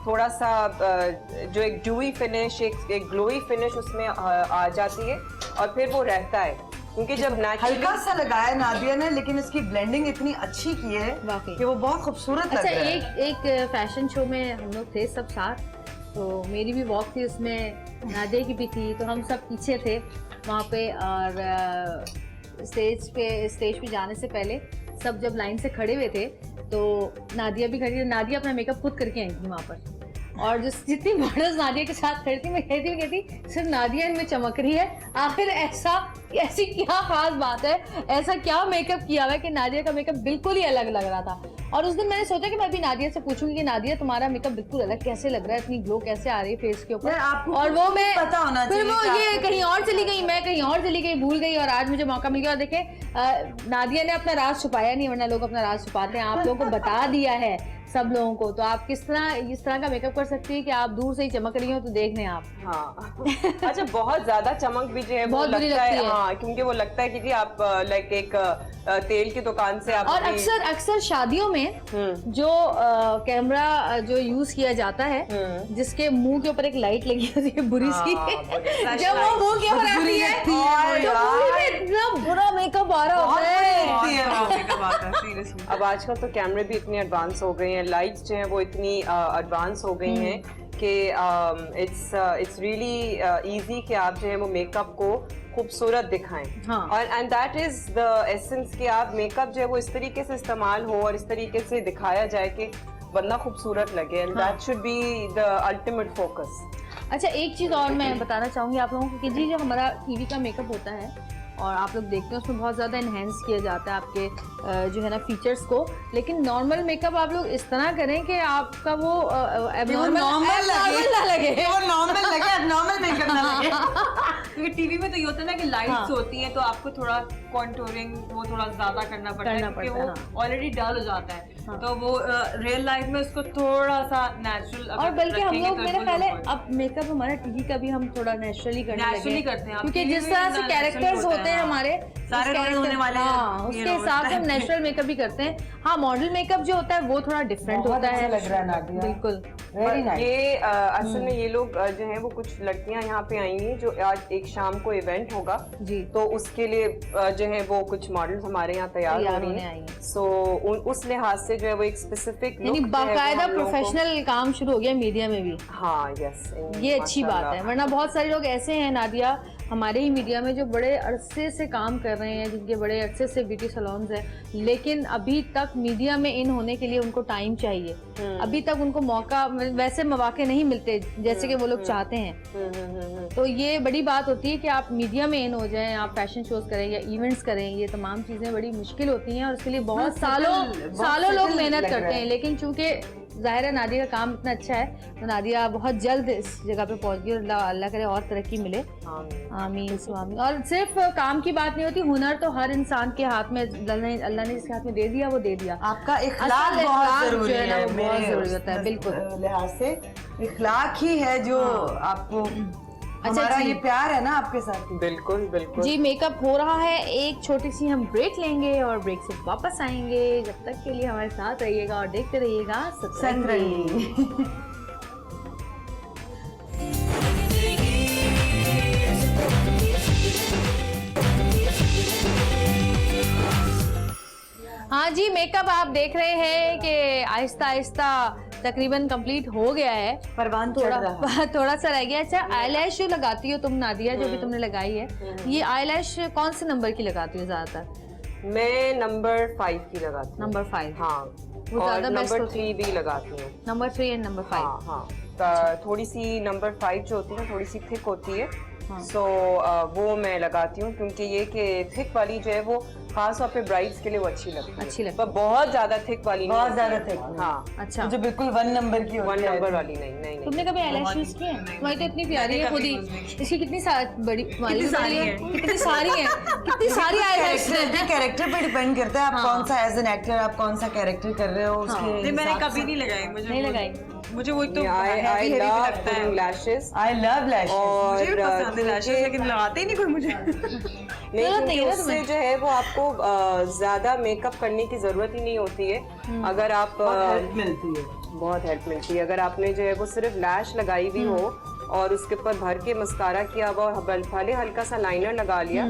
थोड़ा सा जो एक ड्यूई फिनिश, एक ग्लोई फिनिश उसमें आ जाती है और फिर वो रहता है, क्योंकि जब हल्का सा लगाया नादिया ने, लेकिन इसकी ब्लेंडिंग इतनी अच्छी की है कि वो बहुत खूबसूरत लग रहा है। अच्छा, एक फैशन शो में हम लोग थे सब साथ, तो मेरी भी वॉक थी उसमें, नादिया की भी थी, तो हम सब पीछे थे वहाँ पे, और स्टेज पे जाने से पहले सब जब लाइन से खड़े हुए थे तो नादिया भी खड़ी थी। नादिया अपना मेकअप खुद करके आई थी वहाँ पर, और जो जितनी मॉडल्स नादिया के साथ खड़ी थी, मैं कहती सिर्फ नादिया इनमें चमक रही है, आखिर ऐसी क्या खास बात है, ऐसा क्या मेकअप किया हुआ है कि नादिया का मेकअप बिल्कुल ही अलग लग रहा था। और उस दिन मैंने सोचा कि मैं भी नादिया से पूछूंगी कि नादिया तुम्हारा मेकअप बिल्कुल अलग कैसे लग रहा है, इतनी ग्लो कैसे आ रही है फेस के ऊपर, और वो मैं पता होना फिर वो ये कहीं और चली गई, मैं कहीं और चली गई, भूल गई, और आज मुझे मौका मिल गया। और देखे नादिया ने अपना राज छुपाया नहीं, वरना लोग अपना राज छुपाते हैं, आप लोगों को बता दिया है सब लोगों को, तो आप किस तरह इस तरह का मेकअप कर सकती है कि आप दूर से ही चमक रही हो तो देख लें आप। हाँ अच्छा, बहुत ज्यादा चमक भी जो है वो लगता है, हाँ, क्योंकि वो लगता है कि आप लाइक एक तेल की दुकान से आप, और अक्सर शादियों में जो कैमरा जो यूज किया जाता है, जिसके मुंह के ऊपर एक लाइट लगी होती है बुरी सी, जब वो मुंह के ऊपर आती है तो इतना बुरा मेकअप आ रहा होता है। अब आजकल तो कैमरे भी इतने एडवांस हो गए हैं, लाइट्स जो हैं वो इतनी एडवांस हो गई हैं कि इट्स रियली इजी कि आप जो है वो मेकअप को खूबसूरत दिखाएं। हाँ। और and that is the essence कि आप मेकअप जो है वो इस तरीके से इस्तेमाल हो और इस तरीके से दिखाया जाए कि बंदा खूबसूरत लगे, and that should be the ultimate focus. अच्छा, एक चीज और मैं बताना चाहूंगी आप लोगों को कि जी जो हमारा टीवी का मेकअप होता है और आप लोग देखते हैं उसमें बहुत ज़्यादा इन्हेंस किया जाता है आपके जो है ना फीचर्स को। लेकिन नॉर्मल मेकअप आप लोग इस तरह करें कि आपका वो नॉर्मल लगे, वो नॉर्मल लगे, abnormal मेकअप ना लगे। क्योंकि टीवी में तो ये होता है ना कि लाइट्स होती हैं तो आपको थोड़ा कॉन्टूरिंग वो थोड़ा ज्यादा करना पड़ता है क्योंकि वो ऑलरेडी डल हो जाता है। तो वो रियल लाइफ में उसको थोड़ा सा नेचुरल और बल्कि हम लोग मेरे ख्याल है अब मेकअप हमारा टीवी का भी हम थोड़ा नेचुरली करने लगे करते हैं क्योंकि जिस तरह से कैरेक्टर्स होते हैं हमारे सारे होने वाले उसके हिसाब से हम नेचुरल मेकअप भी करते हैं। हाँ, मॉडल मेकअप जो होता है वो थोड़ा डिफरेंट होता है। लग रहा है नादिया, बिल्कुल वेरी नाइस। ये असल में ये लोग जो हैं वो कुछ लड़कियां यहाँ पे आई हैं जो आज एक शाम को इवेंट होगा जी, तो उसके लिए जो है वो कुछ मॉडल्स हमारे यहाँ तैयार हो रही हैं। सो उस लिहाज से जो है वो एक स्पेसिफिक यानी बाकायदा प्रोफेशनल काम शुरू हो गया मीडिया में भी। हाँ, यस, ये अच्छी बात है, वरना बहुत सारे लोग ऐसे हैं नादिया हमारे ही मीडिया में जो बड़े अरसे से काम कर रहे हैं, जिनके बड़े अरसे से ब्यूटी सैलून्स हैं, लेकिन अभी तक मीडिया में इन होने के लिए उनको टाइम चाहिए। अभी तक उनको मौका वैसे मौके नहीं मिलते जैसे कि वो लोग चाहते हैं। तो ये बड़ी बात होती है कि आप मीडिया में इन हो जाएं, आप फैशन शोज करें या इवेंट्स करें, ये तमाम चीजें बड़ी मुश्किल होती हैं और उसके लिए बहुत सालों लोग मेहनत करते हैं। लेकिन चूंकि जाहिर है नादिया का काम इतना अच्छा है तो नादिया बहुत जल्द इस जगह पे पहुंच गई और अल्लाह करे और तरक्की मिले। आमीन स्वामी। और सिर्फ काम की बात नहीं होती, हुनर तो हर इंसान के हाथ में अल्लाह ने जिसके हाथ में दे दिया वो दे दिया। आपका इखलाक बहुत जरूरी है, बहुत जरूरी होता है। बिल्कुल लिहाज से इखलाक ही है जो आपको हमारा ये प्यार है ना आपके साथ। बिल्कुल बिल्कुल जी। मेकअप हो रहा है, एक छोटी सी हम ब्रेक लेंगे और ब्रेक से वापस आएंगे। जब तक के लिए हमारे साथ रहिएगा और देखते रहिएगा सतरंगी। हाँ जी, मेकअप आप देख रहे हैं कि आहिस्ता आहिस्ता तकरीबन कंप्लीट हो गया है, परवान थोड़ा सा रह गया। अच्छा, आईलैश जो लगाती हो तुम नादिया, जो भी तुमने लगाई है, ये आईलैश कौन से नंबर की लगाती हो ज्यादातर? मैं नंबर 5 की लगाती हूँ। नंबर 5? हाँ, और नंबर 3 भी लगाती हूँ। Number 3 and number 5? हाँ हाँ, थोड़ी सी नंबर 5 जो होती है थोड़ी सी थिक होती है। सो वो मैं लगाती हूँ क्योंकि ये कि थिक वाली जो है वो खास तौर पे ब्राइड्स के लिए वो अच्छी लगती है। पर बहुत ज्यादा थिक वाली नहीं, बहुत ज्यादा थिक। हाँ, अच्छा, जो बिल्कुल 1 नंबर की होती है। 1 नंबर वाली नहीं। तुमने कभी आईलैश यूज किए हैं? तुम्हारी तो इतनी प्यारी है खुद ही, इसकी कितनी बड़ी तुम्हारी सारी है, कितनी सारी आईलैश है। कैरेक्टर पे डिपेंड करता है आप कौन सा एज एन एक्टर आप कौन सा कैरेक्टर कर रहे हो उसके। मैंने कभी नहीं लगाई, नहीं लगाई मुझे वो तो I love lashes, I love lashes, और मुझे पसंद है लैशेस, लेकिन लगाते ही नहीं कोई मुझे। नहीं, उससे जो है वो आपको ज्यादा मेकअप करने की जरूरत ही नहीं होती है। अगर आप मिलती है, बहुत हेल्प मिलती है। अगर आपने जो है वो सिर्फ लैश लगाई हुई हो और उसके ऊपर भर के मस्कारा किया हुआ और भले हल्का सा लाइनर लगा लिया,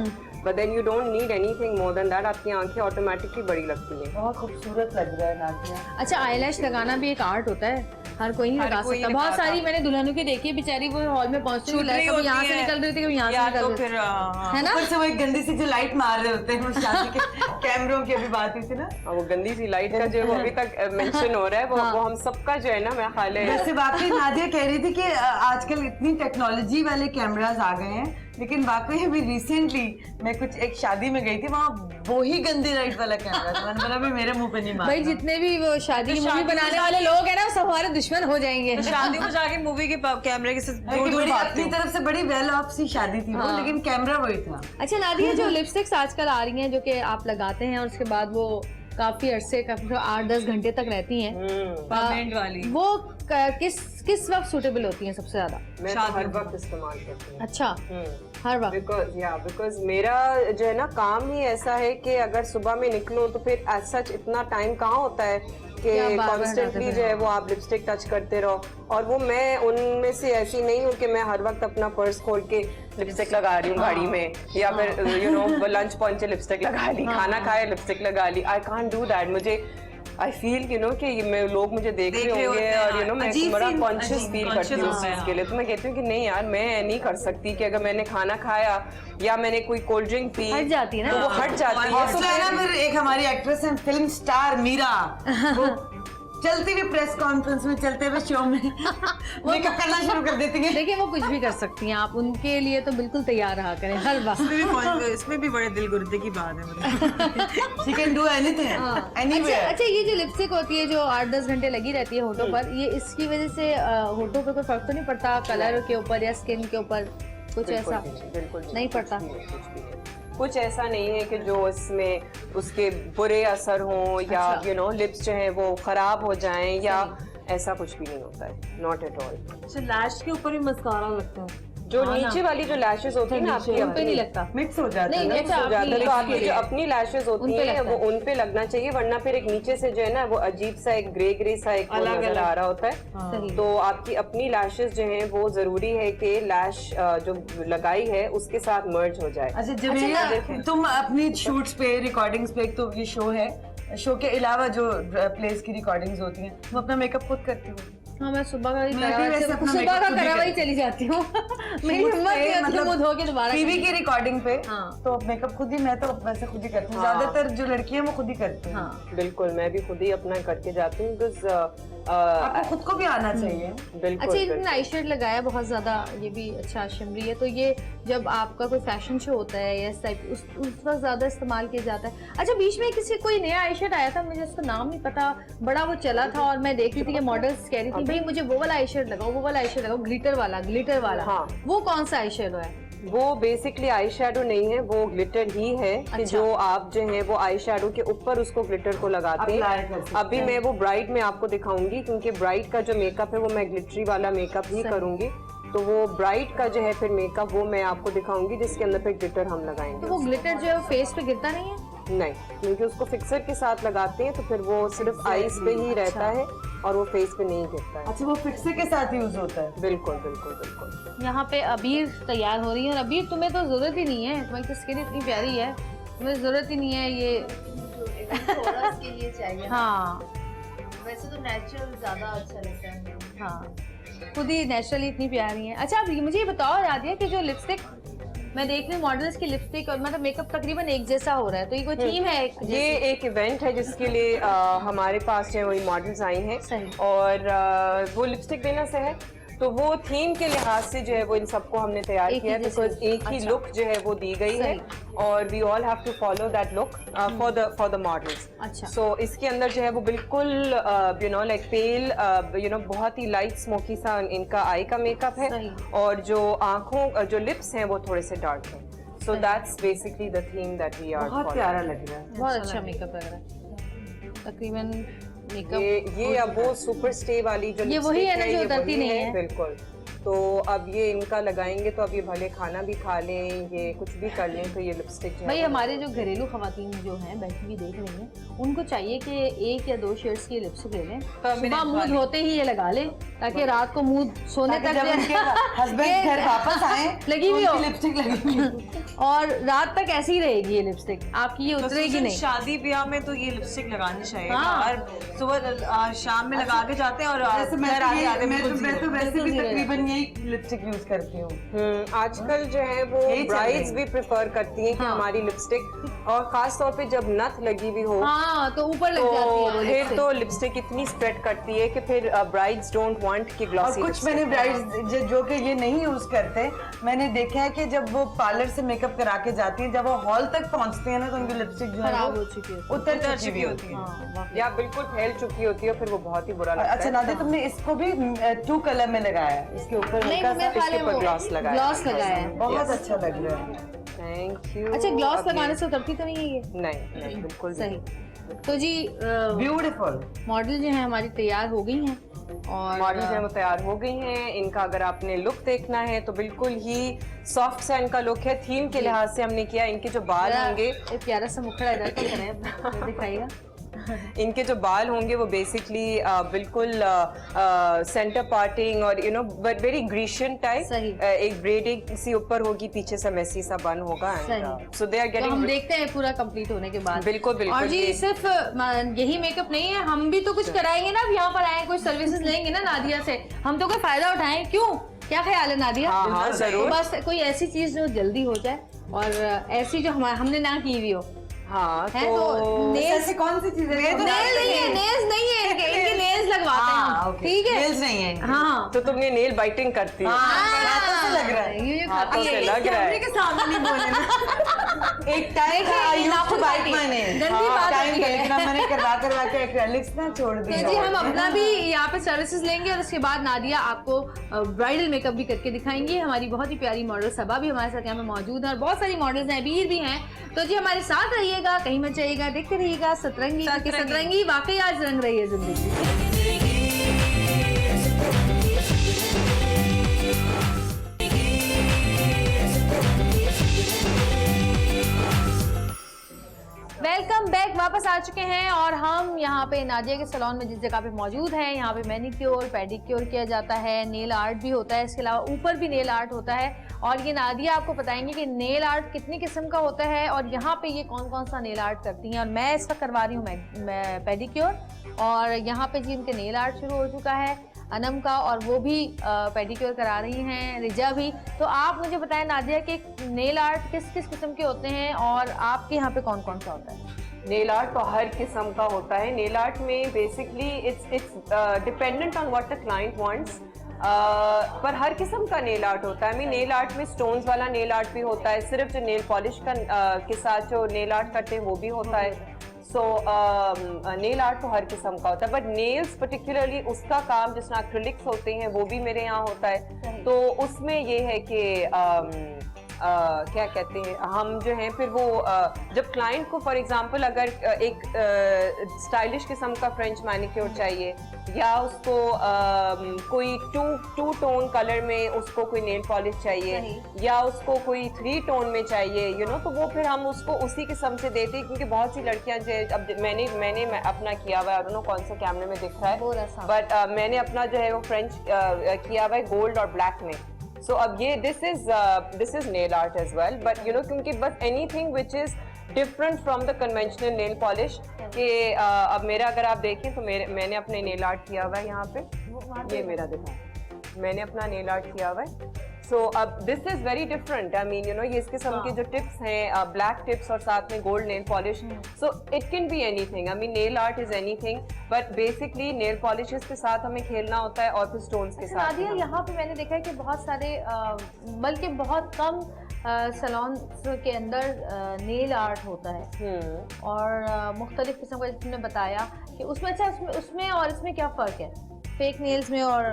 but then you don't need anything more than that, आपकी आंखें ऑटोमेटिकली बड़ी लगती हैं। बहुत खूबसूरत लग रहा है नादिया। अच्छा, आईलैश लगाना भी एक आर्ट होता है, हर कोई नहीं लगा सकता। बहुत सारी मैंने दुल्हनों की देखी है, बेचारी वो हॉल में पहुंचती हुई कभी यहाँ से निकल रही थी, कभी यहाँ से निकल रही थी, है ना? ऊपर से वो एक गंदी सी जो लाइट मार रहे होते हैं, शादी के कैमरों की अभी बात हुई थी ना, वो गंदी सी लाइट का जो अभी तक मेंशन हो रहा है वो हम सबका जो है ना, मैं ख्याल है। वैसे वाकई नादिया कह रही थी कि आजकल इतनी टेक्नोलॉजी वाले कैमरास आ गए हैं, लेकिन वाकई अभी रिसेंटली मैं कुछ एक शादी में गई थी, वहाँ वो ही गंदी लाइट वाला कैमरा था। मैंने बोला मेरे मुंह पे नहीं मारना। भाई जितने भी वो शादी की मूवी बनाने वाले लोग हैं ना, वो सब हमारे दुश्मन हो जाएंगे। शादी में जाके मूवी के कैमरे के साथ अपनी तरफ से बड़ी वेल ऑफ सी शादी थी वो, लेकिन कैमरा वही था। अच्छा नादिया, जो लिपस्टिक्स आजकल आ रही हैं जो कि आप लगाते हैं और उसके बाद वो काफी अरसे 8-10 घंटे तक रहती हैं, परमानेंट वाली, वो किस वक्त सूटेबल होती हैं सबसे ज्यादा? मैं तो हर वक्त इस्तेमाल करती हूँ। अच्छा, हर वक्त? बिकॉज मेरा जो है ना काम ही ऐसा है कि अगर सुबह में निकलो तो फिर एज सच इतना टाइम कहाँ होता है कि कॉन्स्टेंटली जो है वो आप लिपस्टिक टच करते रहो। और वो मैं उनमें से ऐसी नहीं हूँ कि मैं हर वक्त अपना पर्स खोल के लिपस्टिक लगा रही हूँ गाड़ी में, या फिर यू नो लंच पहुंचे लिपस्टिक लगा ली, खाना खाए लिपस्टिक लगा ली। I can't do that. मुझे आई फील यू नो कि मैं लोग मुझे देख रहे होंगे और यू नो मैं बड़ा कॉन्शियस फील करती हूँ उस चीज़ के लिए। तो मैं कहती हूँ कि नहीं यार, मैं नहीं कर सकती कि अगर मैंने खाना खाया या मैंने कोई कोल्ड ड्रिंक पी, हट जाती है ना, तो वो हट जाती है। तो फिर एक हमारी एक्ट्रेस है फिल्म स्टार मीरा, वो चलती हुई प्रेस कॉन्फ्रेंस में, चलते हुए शो में मेकअप करना शुरू कर देती हैं। देखिए वो कुछ भी कर सकती हैं, आप उनके लिए तो बिल्कुल तैयार रहा करें हर बार। इसमें भी बड़े दिल गुर्दे की बात है मतलब। She can do anything, anywhere. अच्छा ये जो लिपस्टिक होती है जो 8-10 घंटे लगी रहती है होठों पर, ये इसकी वजह से होठों पे कोई फर्क तो नहीं पड़ता कलर के ऊपर या स्किन के ऊपर कुछ ऐसा? बिल्कुल नहीं पड़ता। कुछ ऐसा नहीं है कि जो इसमें उसके बुरे असर हों या यू नो लिप्स जो है वो खराब हो जाएं या ऐसा कुछ भी नहीं होता है, नॉट एट ऑल। अच्छा लैश के ऊपर भी मस्कारा लगता है? जो नीचे वाली जो लैशेस होती है ना आपकी, उन पे नहीं लगता। मिक्स हो जाता है। नहीं, मिक्स हो जाता है, तो आपकी जो अपनी लैशेस होती उन पे हैं लगता वो है। उन पे लगना चाहिए, वरना फिर एक नीचे से जो है ना वो अजीब सा एक ग्रे ग्रे सा एक वो नजर आ रहा होता है। सही। तो आपकी अपनी लैशेस जो हैं वो जरूरी है कि लैश जो लगाई है उसके साथ मर्ज हो जाए। अच्छा जब ये तुम अपनी शूट्स पे, रिकॉर्डिंग्स पे, एक तो ये शो है, शो के अलावा जो प्लेस की रिकॉर्डिंग्स होती हैं, तुम अपना मेकअप खुद करती हो? हाँ मैं सुबह का मैं भी वैसे अपना सुबह makeup का खुद ही करा हुआ ही करती चली जाती हूँ। मेरी हिम्मत नहीं होती मुंह धो के दोबारा टीवी की रिकॉर्डिंग पे हाँ। तो मेकअप खुद ही, मैं तो वैसे खुद ही करती हूँ। ज्यादातर जो लड़कियां वो खुद ही करती हैं। हाँ बिल्कुल, मैं भी खुद ही अपना करके जाती हूँ बिकॉज आपको खुद को भी आना चाहिए। बिल्कुल अच्छा इन्होंने आई शेड लगाया बहुत ज्यादा, ये भी अच्छा शिमरी है, तो ये जब आपका कोई फैशन शो होता है या इस टाइप उस वक्त ज्यादा इस्तेमाल किया जाता है। अच्छा बीच में किसी कोई नया आई शेड आया था, मुझे उसका नाम नहीं पता, बड़ा वो चला था और मैं देख रही थी कि मॉडल्स कह रही थी भाई मुझे वो वाला आई शेड लगाओ, वो वाला आई शेड लगाओ, ग्लिटर वाला। हाँ। वो कौन सा आई शेड है? वो बेसिकली आई शेडो नहीं है, वो ग्लिटर ही है कि अच्छा। जो आप जो है वो आई शेडो के ऊपर उसको ग्लिटर को लगाते Apply हैं। कर सकते अभी मैं वो ब्राइड में आपको दिखाऊंगी क्योंकि ब्राइड का जो मेकअप है वो मैं ग्लिटरी वाला मेकअप ही करूंगी, तो वो ब्राइड का जो है फिर मेकअप वो मैं आपको दिखाऊंगी जिसके अंदर फिर ग्लिटर हम लगाएंगे। तो वो ग्लिटर जो है वो फेस पे गिरता नहीं है? नहीं, क्योंकि उसको फिक्सर के साथ लगाते हैं तो फिर वो सिर्फ आईज पे ही रहता है और वो फेस पे नहीं गिरता है। अच्छा वो फिक्सर के साथ यूज होता है? बिल्कुल बिल्कुल बिल्कुल। यहाँ पे अबीर तैयार हो रही है और अबीर तुम्हें तो जरूरत ही नहीं है, तुम्हारी तो स्किन इतनी प्यारी है, तुम्हें जरूरत ही नहीं है ये। थोड़ा के लिए चाहिए। हाँ वैसे तो नेचुरल ज्यादा अच्छा लगता है। हाँ खुद ही नेचुरली इतनी प्यारी है। अच्छा अब मुझे ये बताओ राधिया कि जो लिपस्टिक मैं देख रही हूँ मॉडल्स की लिपस्टिक और मतलब मेकअप तकरीबन एक जैसा हो रहा है, तो ये कोई थीम है? ये एक इवेंट है जिसके लिए हमारे पास जो है वही मॉडल्स आई हैं सही। और वो लिपस्टिक देना से है तो वो थीम के लिहाज से जो है वो इन सबको हमने तैयार एक ही किया है जैसे। बिकॉज एक ही अच्छा। लुक जो है वो दी गई है और we all have to follow that look for the models. अच्छा। सो इसके अंदर जो है वो बिल्कुल you know like pale you know बहुत ही लाइट स्मोकी सा इनका आई का मेकअप है सही। और जो आंखों जो लिप्स हैं वो थोड़े से डार्क हैं। So that's basically the theme that we are बहुत प्यारा लग रहा है। बहुत अच्छा मेकअप लग रहा है तकरीबन मेकअप। ये अब वो सुपर स्टे वाली जो ये वही है ना lipstick जो ये उतरती वही नहीं है। बिल्कुल। तो अब ये इनका लगाएंगे तो अब ये भले खाना भी खा लें, ये कुछ भी कर लें, तो ये लिपस्टिक जो भाई है हमारे जो घरेलू खवातीन जो हैं बैठी हुई देख रही हैं उनको चाहिए कि 1 या 2 शेड्स की लिपस्टिक ले लें, सुबह मुंह धोते ही ये लगा लें ताकि रात को मुंह सोने ताकि जब उनके तक हस्बैंड घर वापस आए लगी हुई हो। लिपस्टिक लगी हुई। और रात तक ऐसी ही रहेगी ये लिपस्टिक आपकी, ये उतरेगी नहीं। शादी ब्याह में तो ये लिपस्टिक लगानी चाहिए। हाँ। और सुबह शाम में लगा के जाते हैं और वैसे मैं घर तो आते ये- आते मैं तो वैसे भी बिल्कुल तकरीबन यही लिपस्टिक यूज करती हूँ। आजकल जो है वो यही चल ब्राइड्स रही भी प्रेफर करती हैं कि हाँ। हमारी लिपस्टिक और खास तौर पे जब नथ लगी हुई हो हाँ तो ऊपर लग जाती है तो वो फिर lipstick। तो लिपस्टिक इतनी स्प्रेड करती है कि फिर ब्राइड्स डोंट वांट कि और ग्लॉसी कुछ मैंने ब्राइड्स जो कि ये नहीं यूज करते, मैंने देखा है कि जब वो पार्लर से मेकअप करा के जाती हैं, जब वो हॉल तक पहुंचती है ना तो उनकी लिपस्टिक जो है खराब वो हो चुकी है। उतर चुकी हुई होती है। हाँ, वाकई। या बिल्कुल फैल चुकी होती है, फिर वो बहुत ही बुरा लगता अच्छा है। नादिया तुमने इसको भी 2 कलर में लगाया है, इसके ऊपर नहीं हल्का मैं सा खाली इसके ऊपर gloss लगाया। ग्लॉस लगाया है। बहुत अच्छा लग रहा है। Thank you. अच्छा ग्लॉस अब ये- लगाने से उतरती तो नहीं है ये? नहीं बिल्कुल सही। तो जी ब्यूटीफुल। मॉडल जो है हमारी तैयार हो गई हैं और मॉडल जो है वो तैयार हो गई हैं। इनका अगर आपने लुक देखना है तो बिल्कुल ही सॉफ्ट सा इनका लुक है, थीम के लिहाज से हमने किया। इनके जो बाल जरा होंगे एक प्यारा सा मुखड़ा इधर को करें दिखाइएगा। इनके जो बाल होंगे वो बेसिकली बिल्कुल सेंटर पार्टिंग और यू नो वेरी ग्रीशियन सही। टाइप, एक ब्रेडिंग सी ऊपर होगी, पीछे से मेसी सा बन होगा। सही। सो दे आर तो हम गेटिंग देखते हैं पूरा कंप्लीट होने के बाद। बिल्कुल, बिल्कुल, और जी ये- सिर्फ यही मेकअप नहीं है, हम भी तो कुछ कराएंगे ना, अब यहाँ पर आए कुछ सर्विसेज लेंगे ना नादिया से, हम तो कोई फायदा उठाएं क्यों? क्या ख्याल है नादिया? हाँ, जरूर। तो बस कोई ऐसी चीज जो जल्दी हो जाए और ऐसी जो हमने ना की हुई हो। हाँ है तो ऐसी कौन सी चीजें नेल्स नहीं है, नेल्स नहीं है इनके नेल्स लगवाते हैं हम, ठीक है? नेल्स नहीं है हाँ तो तुमने नेल बाइटिंग करती है। हाथों से लग रहा है। ये हाथों खाती से है लग रहा है। के सामने नहीं बोले ना। एक टाइम था I used to bite my nail, गंदी बात टाइम होती है। देखना मैंने करवा के एक्रेलिक्स ना छोड़ तो दिया। जी हम अपना भी यहाँ पे सर्विसेज लेंगे और उसके बाद नादिया आपको ब्राइडल मेकअप भी करके दिखाएंगी। हमारी बहुत ही प्यारी मॉडल सबा भी हमारे साथ यहाँ पे मौजूद है और बहुत सारी मॉडल्स हैं, वीर भी हैं। तो जी हमारे साथ रहिएगा, कहीं मत जाइएगा, देखते रहिएगा सतरंगी, क्योंकि सतरंगी वाकई आज रंग रही है जिंदगी। वेलकम बैक, वापस आ चुके हैं और हम यहाँ पे नादिया के सैलून में जिस जगह पे मौजूद हैं, यहाँ पे मैनिक्योर पेडिक्योर किया जाता है, नेल आर्ट भी होता है, इसके अलावा ऊपर भी नेल आर्ट होता है। और ये नादिया आपको बताएंगे कि नेल आर्ट कितनी किस्म का होता है और यहाँ पे ये कौन कौन सा नेल आर्ट करती हैं। और मैं इसका करवा रही हूँ मैं पेडिक्योर, और यहाँ पे जी इनके नेल आर्ट शुरू हो चुका है अनम का, और वो भी पेडिक्योर करा रही हैं, रिजा भी। तो आप मुझे बताएं नादिया कि नेल आर्ट किस किस किस्म के होते हैं और आपके यहाँ पे कौन कौन सा होता है? नेल आर्ट तो हर किस्म का होता है। नेल आर्ट में basically it's dependent on what the client wants, पर हर किस्म का नेल आर्ट होता है। नेल आर्ट में स्टोन्स वाला नेल आर्ट भी होता है, सिर्फ जो नेल पॉलिश का के साथ जो नेल आर्ट करते हैं वो भी होता है। सो नेल आर्ट तो हर किस्म का होता है, बट नेल्स पर्टिकुलरली उसका काम जिसमें एक्रिलिक्स होते हैं वो भी मेरे यहाँ होता है। तो उसमें ये है कि क्या कहते हैं हम जो हैं फिर वो जब क्लाइंट को फॉर एग्जांपल अगर एक स्टाइलिश किस्म का फ्रेंच मैनिक्योर चाहिए या उसको कोई टू टोन कलर में उसको कोई नेल पॉलिश चाहिए या उसको कोई 3 टोन में चाहिए तो वो फिर हम उसको उसी किस्म से देते हैं। क्योंकि बहुत सी लड़कियां जो अब मैंने अपना किया हुआ है, कौन सा कैमरे में दिख रहा है, बट मैंने अपना जो है वो फ्रेंच किया हुआ है गोल्ड और ब्लैक में। So अब ये this is nail art as well, but क्योंकि बस anything which is different from the conventional nail polish कि अब मेरा अगर आप देखें तो मैंने अपने nail art किया हुआ है यहाँ पे, ये मेरा दिखा, मैंने अपना nail art किया हुआ है। So अब this is very different, I mean ये इस किस्म के जो tips हैं black tips और साथ में gold nail polish, so it can be anything, I mean nail art is anything, but basically nail polishes के साथ हमें खेलना होता है और फिर stones के साथ। नादिया यहाँ पे मैंने देखा है कि बहुत सारे बल्कि बहुत कम सैलून के अंदर नेल आर्ट होता है और मुख्तलिफ किस्म का, जिसने बताया कि उसमें अच्छा उसमें और इसमें क्या फ़र्क है फेक नेल्स में और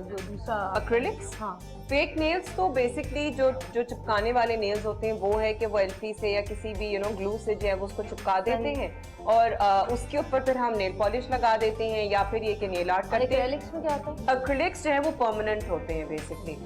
जो दूसरा एक्रिलिक्स? हाँ, फेक नेल्स तो बेसिकली जो चिपकाने वाले नेल्स होते हैं वो है कि वो एल्फी से या किसी भी ग्लू से जो है वो उसको चिपका देते हैं और उसके ऊपर फिर हम नेल पॉलिश लगा देते हैं या फिर ये कि नेल आर्ट करते हैं। एक्रिलिक्स में क्या होता है? एक्रिलिक्स जो है वो परमानेंट होते हैं बेसिकली।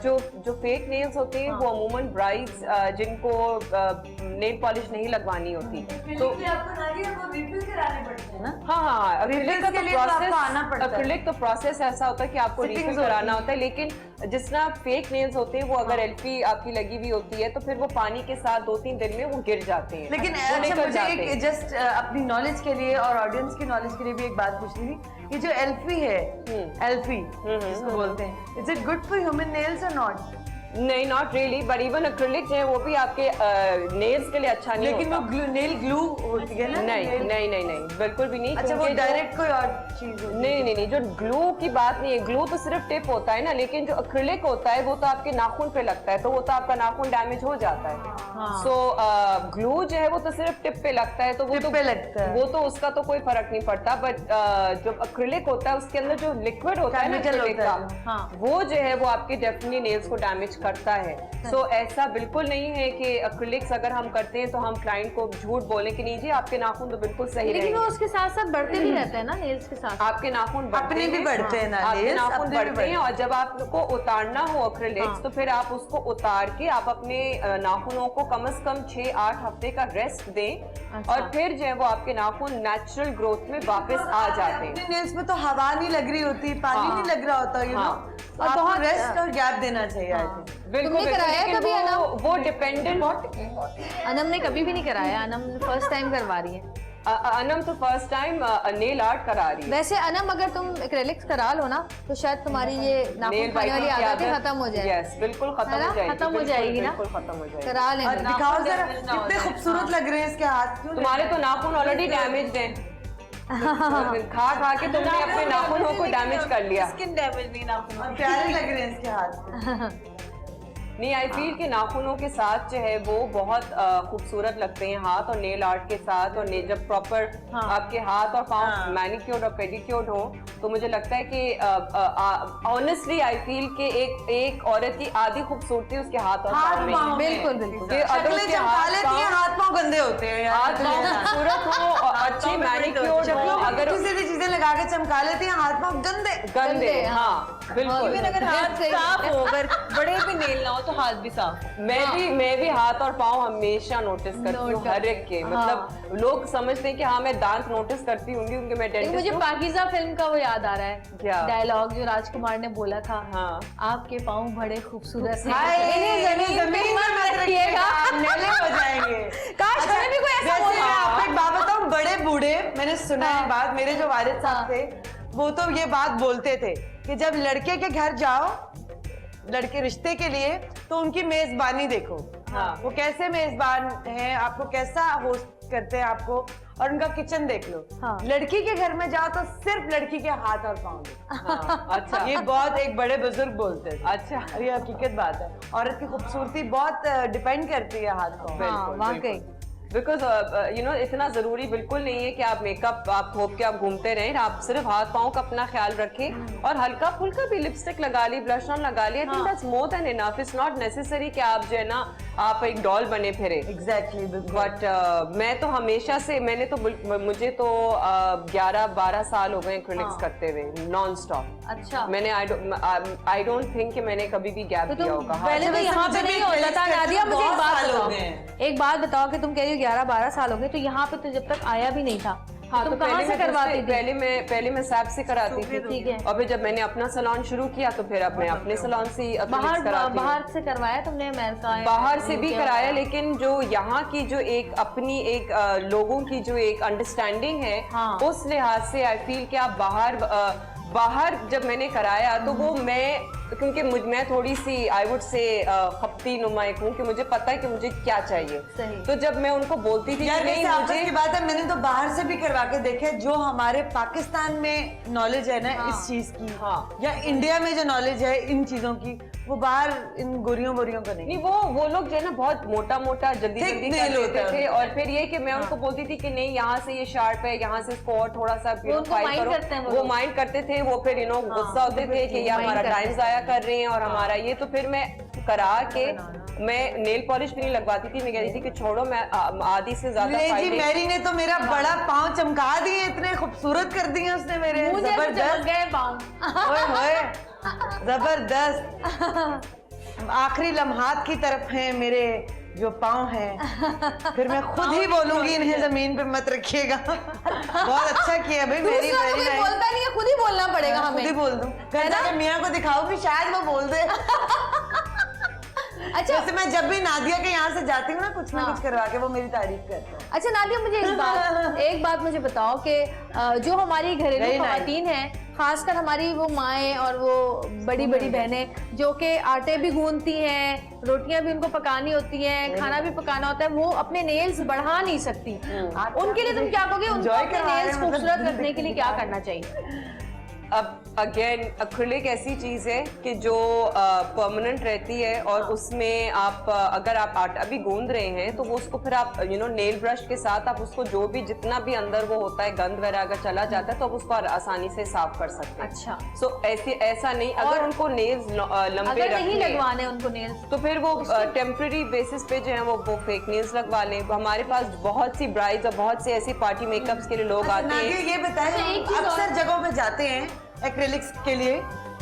जो फेक नेल्स होते हैं वो अमूमन ब्राइड्स जिनको नेल पॉलिश नहीं लगवानी होती तो आपको नादिया वो रिफिल कराने पड़ते हैं ना? हाँ, Refills के लिए तो आपको आना पड़ता है। एक्रिलिक तो प्रोसेस ऐसा होता है कि आपको रिफिल कराना होता है, लेकिन जिस तरह फेक नेल्स होते हैं वो अगर एल्फी आपकी लगी हुई होती है तो फिर वो पानी के साथ 2-3 दिन में वो गिर जाते हैं। लेकिन वो अच्छा निकल मुझे जाते एक हैं। जस्ट अपनी नॉलेज के लिए और ऑडियंस की नॉलेज के लिए भी एक बात पूछनी थी। ये जो एल्फी है, एल्फी जिसको बोलते हैं, is it good for human nails और नॉट? नहीं, not really, but even acrylic जो है वो भी आपके नेल्स के लिए अच्छा नहीं लेकिन होता। वो नेल ग्लू होती है ना? नहीं, बिल्कुल भी नहीं। अच्छा, वो क्योंकि डायरेक्ट कोई और चीज होती है? नहीं, जो ग्लू की बात नहीं है, ग्लू तो सिर्फ टिप होता है ना, लेकिन जो एक्रिलिक होता है वो तो आपके नाखून पे लगता है तो वो तो आपका नाखून डैमेज हो जाता है। सो ग्लू जो है वो तो सिर्फ टिप पे लगता है तो वो टिप तो पे लगता है। वो तो उसका तो कोई फर्क नहीं पड़ता, बट जो एक्रिलिक होता है उसके अंदर जो लिक्विड होता है ना Chemical acrylic होता का, है। हाँ। वो जो है वो आपके डेफिनेटली नेल्स को डैमेज करता है। सो ऐसा बिल्कुल नहीं है कि एक्रिलिक्स अगर हम करते हैं तो हम क्लाइंट को झूठ बोलें कि नहीं जी आपके नाखून तो बिल्कुल सही लेकिन वो रहेंगे। उसके साथ साथ बढ़ते भी रहते हैं ना नेल्स के साथ। आपके नाखून अपने भी बढ़ते हैं ना आपके nails, नाखून अपने भी बढ़ते हैं और जब आपको उतारना हो एक्रिलिक्स तो फिर आप उसको उतार के आप अपने नाखूनों को कम से कम 6-8 हफ्ते का रेस्ट दें और फिर जो है वो आपके नाखून नेचुरल ग्रोथ में वापस आ जाते हैं। अपने नेल्स में तो हवा नहीं लग रही होती, पानी नहीं लग रहा होता, और बहुत रेस्ट और गैप देना चाहिए। बिल्कुल तुमने कराया लेकिन कभी वो डिपेंडेंट। अनम ने कभी भी नहीं कराया, अनम फर्स्ट टाइम करवा रही है। अनम तो फर्स्ट टाइम नेल आर्ट करा रही है। वैसे अनम अगर तुम एक्रेलिक्स करा लो ना तो शायद तुम्हारी ये नाखून खाने वाली आदत ही खत्म हो जाए। यस, बिल्कुल खत्म है ना? हो जाएगी। खत्म हो जाएगी ना? बिल्कुल खत्म हो जाएगी। करा लेना। दिखाओ जरा, कितने खूबसूरत लग रहे हैं इसके हाथ। तुम्हारे तो नाखून ऑलरेडी डैमेज्ड हैं। खा खा के तुमने अपने नाखूनों को डैमेज कर लिया। स्किन डैमेज नहीं नाखून। प्यारे लग रहे हैं इसके हाथ। नहीं, आई फील कि नाखूनों के साथ जो है वो बहुत खूबसूरत लगते हैं हाथ और नेल आर्ट के साथ, और जब प्रॉपर आपके हाथ और पाँव मैनिक्योर्ड और पेडिक्योर्ड हो तो मुझे लगता है कि ऑनेस्टली आई फील कि एक औरत की आधी खूबसूरती उसके हाथ और पाँव में है। बिल्कुल बिल्कुल। कि अगर शक्लें उसके चमका लेती हैं, हाथ पाँव गंदे होते हैं यार। हाथ पाँव खूबसूरत हो और अच्छे मैनिक्योर्ड हो, अगर सीधी चीजें लगा के चमका लेती हैं, हाथ पाँव गंदे। गंदे, हाँ बिल्कुल। अगर हाथ साफ हो, अगर बड़े भी नेल ना हो तो हाथ भी साफ। मैं भी हाथ और पाँव हमेशा नोटिस करती हूँ हर एक के। मतलब लोग समझते हैं कि हाँ मैं दांत नोटिस करती हूँ क्योंकि मैं डेंटिस्ट मुझे हूँ। पाकीज़ा फिल्म का वो याद आ रहा है, क्या? डायलॉग जो राजकुमार ने बोला था, हाँ। आपके पाँव बड़े खूबसूरत हैं। हाय, इन्हें जमीन मत में रखिएगा। मेले हो जाएंगे। काश हमें भी कोई ऐसा वैसे बोला। मैं आपको एक बात बताऊं, बड़े बूढ़े, मैंने सुना है बात, मेरे जो वालिद साहब थे वो तो ये बात बोलते थे कि जब लड़के के घर जाओ, लड़के रिश्ते के लिए, तो उनकी मेजबानी देखो। हाँ। वो कैसे मेजबान हैं, आपको कैसा होस्ट करते हैं आपको, और उनका किचन देख लो। हाँ। लड़की के घर में जाओ तो सिर्फ लड़की के हाथ और पाँव देखो। हाँ, अच्छा ये बहुत एक बड़े बुजुर्ग बोलते थे। अच्छा। और ये हकीकत बात है, औरत की खूबसूरती बहुत डिपेंड करती है हाथ पाँव। हाँ, वाकई। बिकॉज यू नो इतना जरूरी बिल्कुल नहीं है कि आप मेकअप आप थोप के आप घूमते रहें। आप सिर्फ हाथ पाँव का अपना ख्याल रखें और हल्का फुल्का भी लिपस्टिक लगा ली, ब्लश ऑन लगा लिया। I think that's more than enough. It's not necessary कि आप जो है ना आप एक डॉल बने फिरे। एग्जैक्टली। बट मैं तो हमेशा से मुझे तो 11-12 साल हो गए एक्रिलिक्स करते हुए नॉन स्टॉप। अच्छा। मैंने आई डोंट थिंक कि मैंने कभी भी गैप तो दिया तुम होगा। हाँ। पहले तो वैसे यहाँ मुझे पे भी नहीं होता था। acrylics नादिया करते मुझे एक बहुत बात साल हो बताओ, गए हैं। एक बात बताओ कि तुम कह रही हो 11-12 साल हो गए, तो यहाँ पे तो जब तक आया भी नहीं था, हाँ, तुम तो कहाँ से करवाती थी? पहले मैं सैप से कराती थी। ठीक है। और फिर जब मैंने अपना सैलून शुरू किया तो फिर अब मैं अपने सैलून से ही acrylics कराती हूँ। बाहर से करवाया तुमने अमेरिका? बाहर से भी कराया, लेकिन जो यहाँ की जो एक अपनी एक लोगों की जो एक अंडरस्टैंडिंग है, हाँ। उस लिहाज से आई फील कि आप बाहर जब मैंने कराया तो वो क्योंकि मैं थोड़ी सी आई वुड से खपती नुमाइक हूँ कि मुझे पता है कि मुझे क्या चाहिए। सही। तो जब मैं उनको बोलती थी यार कि नहीं वैसे आपस मुझे की बात है, मैंने तो बाहर से भी करवा के देखे। जो हमारे पाकिस्तान में नॉलेज है ना इस चीज की, हाँ। या इंडिया में जो नॉलेज है इन चीजों की, वो बाहर इन गोरियों बोरियों को नहीं। नहीं वो लोग जो है ना बहुत मोटा जल्दी Thick जल्दी nail कर होता देते है थे। और फिर ये कि मैं उनको बोलती थी कि नहीं यहाँ से ये शार्प है, यहाँ से इसको और थोड़ा सा वो उनको mind करते हैं वो वो लोग। माइंड करते थे। वो फिर गुस्सा होते थे कि यार mind हमारा करते टाइम जाया कर रहे हैं और हमारा ये। तो फिर मैं करा के मैं नेल पॉलिश भी नहीं लगवाती थी। मैं कहती थी कि छोड़ो, मैं आधी से ज्यादा ले जी, फायदे मैरी ने तो मेरा बड़ा पाँव चमका दिए, इतने खूबसूरत कर दिए उसने मेरे। मुझे तो चमक जबरदस्त। गए पाँव। ओए होए, जबरदस्त। आखिरी लम्हात की तरफ हैं मेरे जो पाँव हैं। फिर मैं खुद ही बोलूंगी इन्हें जमीन पे मत रखिएगा। बहुत अच्छा किया भाई, मेरी दूसरा कोई बोलता नहीं है, खुद ही बोलना पड़ेगा खुद हमें। ही बोल दूं। घर जाके मियाँ को दिखाऊंगी, शायद वो बोल दे। अच्छा वैसे मैं जब भी नादिया के यहाँ से जाती हूँ ना कुछ ना कुछ करवा के, वो मेरी तारीफ करते हैं। अच्छा नादिया, मुझे एक बात मुझे बताओ कि जो हमारी घरेलू Very nice. खवातीन हैं, खासकर हमारी वो माएँ और वो बड़ी बड़ी बहनें जो कि आटे भी गूंथती हैं, रोटियां भी उनको पकानी होती हैं, खाना भी पकाना होता है, वो अपने नेल्स बढ़ा नहीं सकती। उनके लिए तुम क्या कहोगे? उनको Enjoy अपने करवा रहे नेल्स हैं, मतलब खूबसूरत जिंदगी रखने के लिए क्या करना चाहिए? अब अगेन एक्रिलिक ऐसी चीज है कि जो परमानेंट रहती है और उसमें आप अगर आप आटा भी गूंद रहे हैं तो वो उसको फिर आप नेल ब्रश के साथ आप उसको जो भी जितना भी अंदर वो होता है गंद वगैरह अगर चला जाता है तो आप उसको आसानी से साफ कर सकते हैं। अच्छा। सो ऐसा नहीं, अगर उनको नेल्स लंबे अगर नहीं रखने लगवाने उनको नेल्स, तो फिर वो टेम्पररी बेसिस पे जो है वो फेक नेल्स लगवा लें। हमारे पास बहुत सी ब्राइड्स और बहुत सी ऐसी पार्टी मेकअप्स के लिए लोग आते नादिया हैं। ये बताएं, एक चीज अक्सर जगहों पे जाते हैं एक्रिलिक्स के लिए,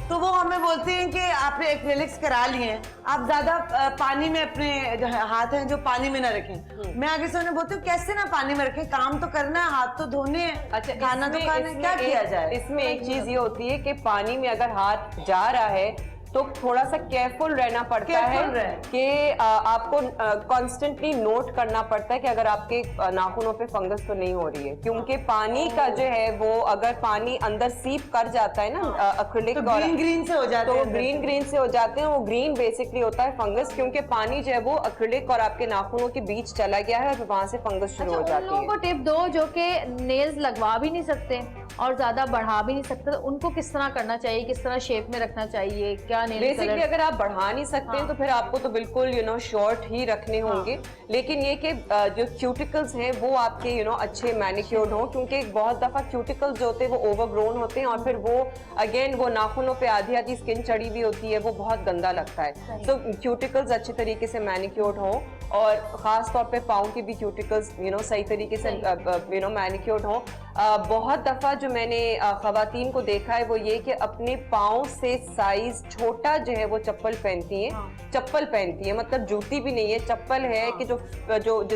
तो वो हमें बोलते हैं कि आपने एक्रिलिक्स करा लिए हैं, आप ज्यादा पानी में अपने जो हाथ हैं जो पानी में ना रखें। मैं आगे से उन्हें बोलती हूँ कैसे ना पानी में रखें, काम तो करना है, हाथ तो धोने हैं, अच्छा, खाना तो खाना है, क्या किया जाए? इसमें एक चीज ये होती है कि पानी में अगर हाथ जा रहा है तो थोड़ा सा केयरफुल रहना पड़ता Careful है रहे। कि आपको कॉन्स्टेंटली नोट करना पड़ता है कि अगर आपके नाखूनों पे फंगस तो नहीं हो रही है, क्योंकि पानी का जो है वो अगर पानी अंदर सीप कर जाता है ना एक्रिलिक तो ग्रीन ग्रीन से हो जाते तो हैं ग्रीन ग्रीन से हो जाते हैं। वो ग्रीन बेसिकली होता है फंगस, क्योंकि पानी जो है वो एक्रिलिक और आपके नाखूनों के बीच चला गया है और वहां से फंगस शुरू हो अच्छा, उन जाती लोगों है। को टिप दो जो कि नेल्स लगवा भी नहीं सकते और ज्यादा बढ़ा भी नहीं सकते, तो उनको किस तरह करना चाहिए, किस तरह शेप में रखना चाहिए, क्या नेल बेसिकली कलर? अगर आप बढ़ा नहीं सकते हैं तो फिर आपको तो बिल्कुल शॉर्ट ही रखने होंगे, लेकिन ये कि जो क्यूटिकल्स हैं वो आपके अच्छे मैनिक्योर्ड हों, क्योंकि बहुत दफा क्यूटिकल्स जो होते हैं वो ओवरग्रोन होते हैं और फिर वो अगेन वो नाखूनों पे आधी आधी स्किन चढ़ी हुई होती है, वो बहुत गंदा लगता है। सो क्यूटिकल्स अच्छे तरीके से मैनिक्योर्ड हों और खास तौर पे पाँव की भी क्यूटिकल्स सही तरीके से मैनिक्योर्ड हों। बहुत दफा जो मैंने खवातीन को देखा है वो ये कि अपने पाँव से साइज छोटा जो है वो चप्पल पहनती हैं। चप्पल पहनती है मतलब जूती भी नहीं है, चप्पल है कि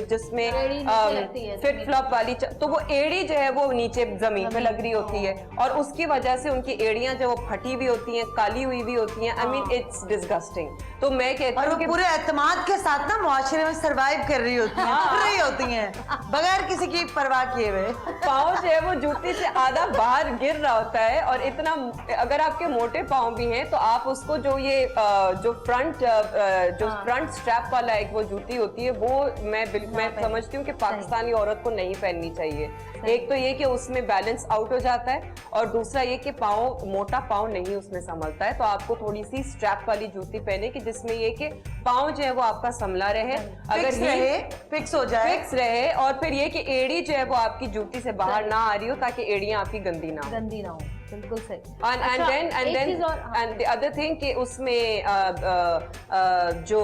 जिसमें एड़ी नीचे लगती है, फिट फ्लॉप वाली तो वो एड़ी जो है वो नीचे जमीन पे लग रही होती है और उसकी वजह से उनकी एड़ियां जो वो फटी हुई होती हैं, काली हुई भी होती हैं। I mean it's disgusting. तो मैं कहती और हूँ वो कि पूरे एतमाद के साथ ना मुआशरे में सरवाइव कर रही होती हैं, उड़ रही होती हैं बगैर किसी की परवाह किए हुए। पाँव जो है वो जूती से आधा बाहर गिर रहा होता है और इतना अगर आपके मोटे पाँव भी हैं तो आप उसको जो फ्रंट स्ट्रैप वाला एक वो जूती होती है वो मैं समझती हूँ कि पाकिस्तानी औरत को नहीं पहननी चाहिए। एक तो ये कि उसमें बैलेंस आउट हो जाता है और दूसरा ये कि मोटा पाँव नहीं उसमें संभलता है, तो आपको थोड़ी सी स्ट्रैप वाली जूती पहने कि जिसमें ये कि पाँव जो है वो आपका संभला रहे, अगर फिक्स हो जाए, फिक्स रहे और फिर ये कि एड़ी जो है वो आपकी जूती से बाहर ना आ रही हो ताकि एड़ियां आपकी गंदी ना हो। बिल्कुल सही। एंड द अदर थिंग कि उसमें जो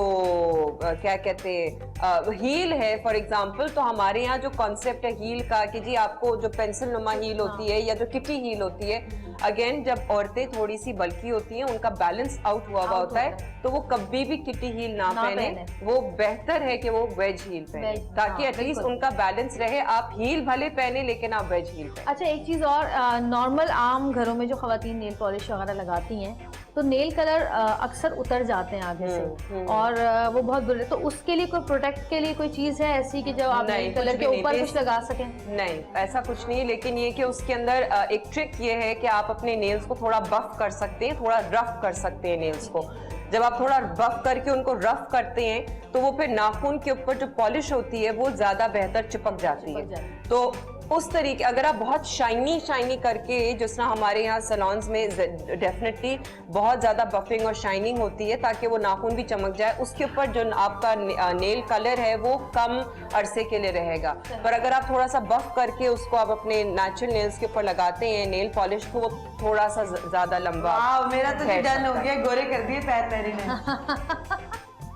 क्या कहते हैं हील है फॉर एग्जांपल, तो हमारे यहाँ जो कॉन्सेप्ट है हील का कि जी आपको जो पेंसिल नुमा हील होती है या जो किटी हील होती है, अगेन जब औरतें थोड़ी सी बल्की होती हैं उनका बैलेंस आउट हुआ होता है तो वो कभी भी किटी हील ना पहने। वो बेहतर है कि वो वेज हील पहने ताकि एटलीस्ट उनका बैलेंस रहे। आप हील भले पहने लेकिन आप वेज हील पहने। अच्छा, एक चीज और, नॉर्मल आम घरों में जो खवातीन नेल पॉलिश वगैरह लगाती हैं तो नेल कलर अक्सर उतर जाते हैं आगे से और वो बहुत बुरे, तो उसके लिए कोई प्रोटेक्ट के लिए कोई चीज है ऐसी कि जब आप नेल कलर के ऊपर कुछ लगा सकें? नहीं, ऐसा कुछ नहीं, लेकिन ये कि उसके अंदर एक ट्रिक ये है कि आप अपने नेल्स को थोड़ा बफ कर सकते हैं, थोड़ा रफ कर सकते हैं नेल्स को। जब आप थोड़ा बफ करके उनको रफ करते हैं तो वो फिर नाखून के ऊपर जो पॉलिश होती है वो ज्यादा बेहतर चिपक जाती है। तो उस तरीके अगर आप बहुत शाइनी करके, जिस तरह हमारे यहाँ सैलून्स में डेफिनेटली बहुत ज़्यादा बफिंग और शाइनिंग होती है ताकि वो नाखून भी चमक जाए, उसके ऊपर जो आपका नेल कलर है वो कम अरसे के लिए रहेगा। पर अगर आप थोड़ा सा बफ करके उसको आप अपने नेचुरल नेल्स के ऊपर लगाते हैं नेल पॉलिश, तो वो थोड़ा सा ज़्यादा लंबा। मेरा तो डन हो गया, गोरे कर दिए पैर मेरी ने।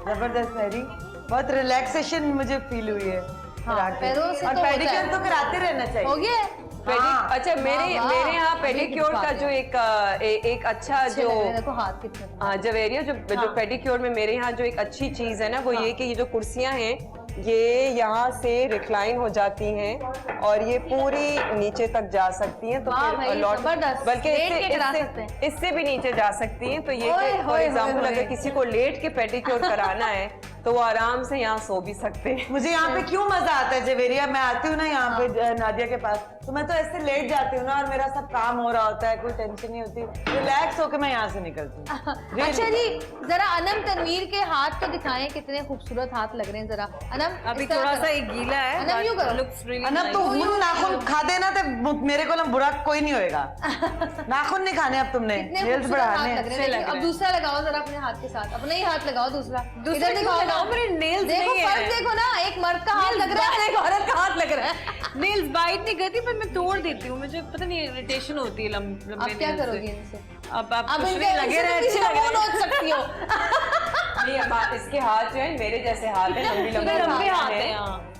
जबरदस्त मेरी, बहुत रिलैक्सेशन मुझे फील हुई है। पैरों से और तो पेडिक्योर तो कराते रहना चाहिए। हो गया? अच्छा, मेरे यहाँ पेडिक्योर का जो एक अच्छा जो हाथ कितने जवेरिया जो पेडिक्योर में मेरे यहाँ जो एक अच्छी चीज है ना वो ये कि ये जो कुर्सियां हैं ये यहाँ से रिक्लाइन हो जाती हैं और ये पूरी नीचे तक जा सकती हैं, तो बल्कि इससे भी नीचे जा सकती हैं। तो ये फॉर एग्जाम्पल अगर किसी को लेट के पेडिक्योर कराना है तो वो आराम से यहाँ सो भी सकते हैं। मुझे यहाँ पे क्यों मजा आता है जवेरिया, मैं आती हूँ ना यहाँ पे नादिया के पास तो मैं तो ऐसे लेट जाती हूँ ना और मेरा सब काम हो रहा होता है, कोई टेंशन नहीं होती, रिलैक्स होकर मैं यहाँ से निकलती हूँ। अच्छा जी, जरा अनम तनवीर के हाथ तो दिखाएं, कितने खूबसूरत हाथ लग रहे हैं। जरा अनम अभी थोड़ा सा गीला है, अनम यूं करो, अनम तो हुन नाखून खा देना तो मेरे को बुरा कोई नहीं होएगा। नाखून नहीं खाने अब तुमने, नेल्स बढ़ाने। अब दूसरा लगाओ जरा अपने हाथ के साथ, अपने ही हाथ लगाओ दूसरा। इधर दिखाओ, मेरे नेल्स देखो फर्क देखो ना, एक मर्द का हाथ लग रहा है, एक औरत का हाथ लग रहा है। नेल्स बाइट नहीं करती पर मैं तोड़ देती हूँ, मुझे पता नहीं इरिटेशन होती है लंबे अब क्या करोगी इनसे? अब इनके लगे रहे सकती हो। नहीं, अब इसके हाथ जो है मेरे जैसे हाथ है, लंबे हाथ है,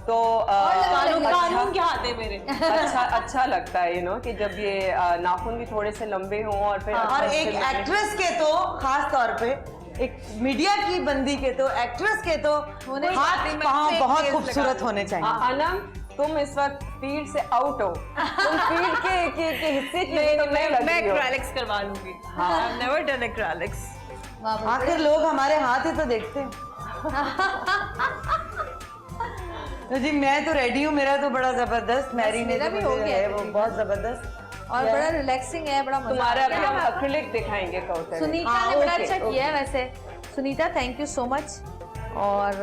तो कानून के हाथ है मेरे। अच्छा लगता है कि जब ये नाखून भी थोड़े से लंबे हों और फिर और एक एक्ट्रेस के तो खास तौर पे, एक मीडिया की बंदी के तो, एक्ट्रेस के तो हाथ पाँव बहुत खूबसूरत होने चाहिए। अनम, तुम इस वक्त फील्ड से आउट हो, तुम फील्ड के हिस्से की तो मैं एक्रेलिक्स करवा लूंगी। I've never done acrylics. वाह, आखिर लोग हमारे हाथ ही तो देखते हैं। तो जी मैं तो रेडी हूँ, मेरा तो बड़ा जबरदस्त मैरिनेट मेरा भी हो गया है, है वो बहुत जबरदस्त और बड़ा रिलैक्सिंग है, बड़ा मजा तुम्हारा आ अभी गया। हम एक्रिलिक दिखाएंगे कौशल। सुनीता ने बड़ा ओके, अच्छा किया है वैसे। Sunita thank you so much. और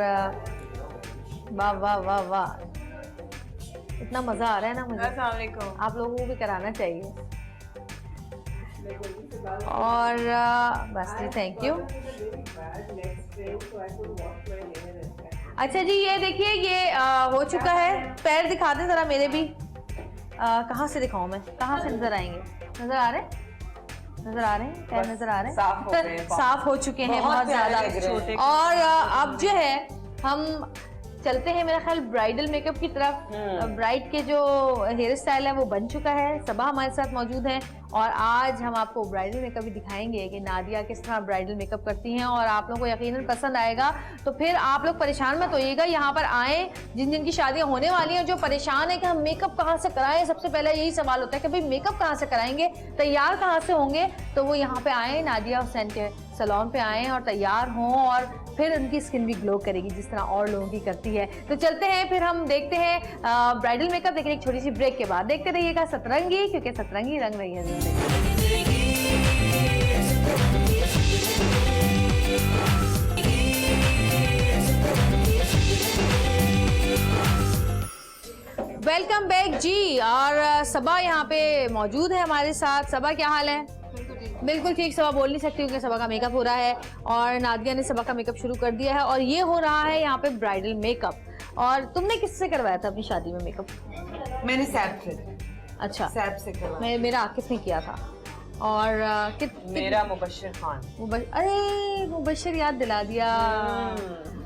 वाह वाह वाह वाह, इतना मजा आ रहा है ना मुझे, अस्सलाम वालेकुम। आप लोगों को भी कराना चाहिए। और बस जी थैंक यू। अच्छा जी ये देखिए ये हो चुका है। पैर दिखा दें जरा मेरे भी। कहाँ से दिखाऊं मैं, कहाँ से नजर आएंगे? नजर आ रहे हैं, नजर आ रहे हैं, पैर नजर आ रहे हैं, साफ हो गए हैं, साफ हो चुके हैं बहुत ज्यादा। छोटे और अब जो है हम चलते हैं मेरा ख्याल ब्राइडल मेकअप की तरफ। ब्राइड के जो हेयर स्टाइल है वो बन चुका है। सबा हमारे साथ मौजूद हैं और आज हम आपको ब्राइडल मेकअप भी दिखाएंगे कि नादिया किस तरह ब्राइडल मेकअप करती हैं और आप लोगों को यकीनन पसंद आएगा। तो फिर आप लोग परेशान मत होइएगा, यहाँ पर आए जिन जिन की शादियाँ होने वाली हैं, जो परेशान है कि हम मेकअप कहाँ से कराएं, सबसे पहले यही सवाल होता है कि भाई मेकअप कहाँ से कराएंगे, तैयार कहाँ से होंगे, तो वो यहाँ पे आए नादिया हुसैन के सैलून पे आए और तैयार हों और फिर उनकी स्किन भी ग्लो करेगी जिस तरह और लोगों की करती है। तो चलते हैं फिर हम देखते हैं ब्राइडल मेकअप, लेकिन एक छोटी सी ब्रेक के बाद देखते रहिएगा सतरंगी, क्योंकि सतरंगी रंग रही है जिंदगी। वेलकम बैक जी। और सबा यहाँ पे मौजूद है हमारे साथ। सबा क्या हाल है? बिल्कुल ठीक। सबा बोल नहीं सकती क्योंकि सबा का मेकअप हो रहा है और नादिया ने सबा का मेकअप शुरू कर दिया है और ये हो रहा है यहाँ पे ब्राइडल मेकअप। और तुमने किससे करवाया था अपनी शादी में मेकअप? मैंने सैप से, अच्छा, सैप से करवाया। मेरा आकिफ ने किया था। और मेरा मुबश्शिर खान। अरे मुबश्शिर याद दिला दिया।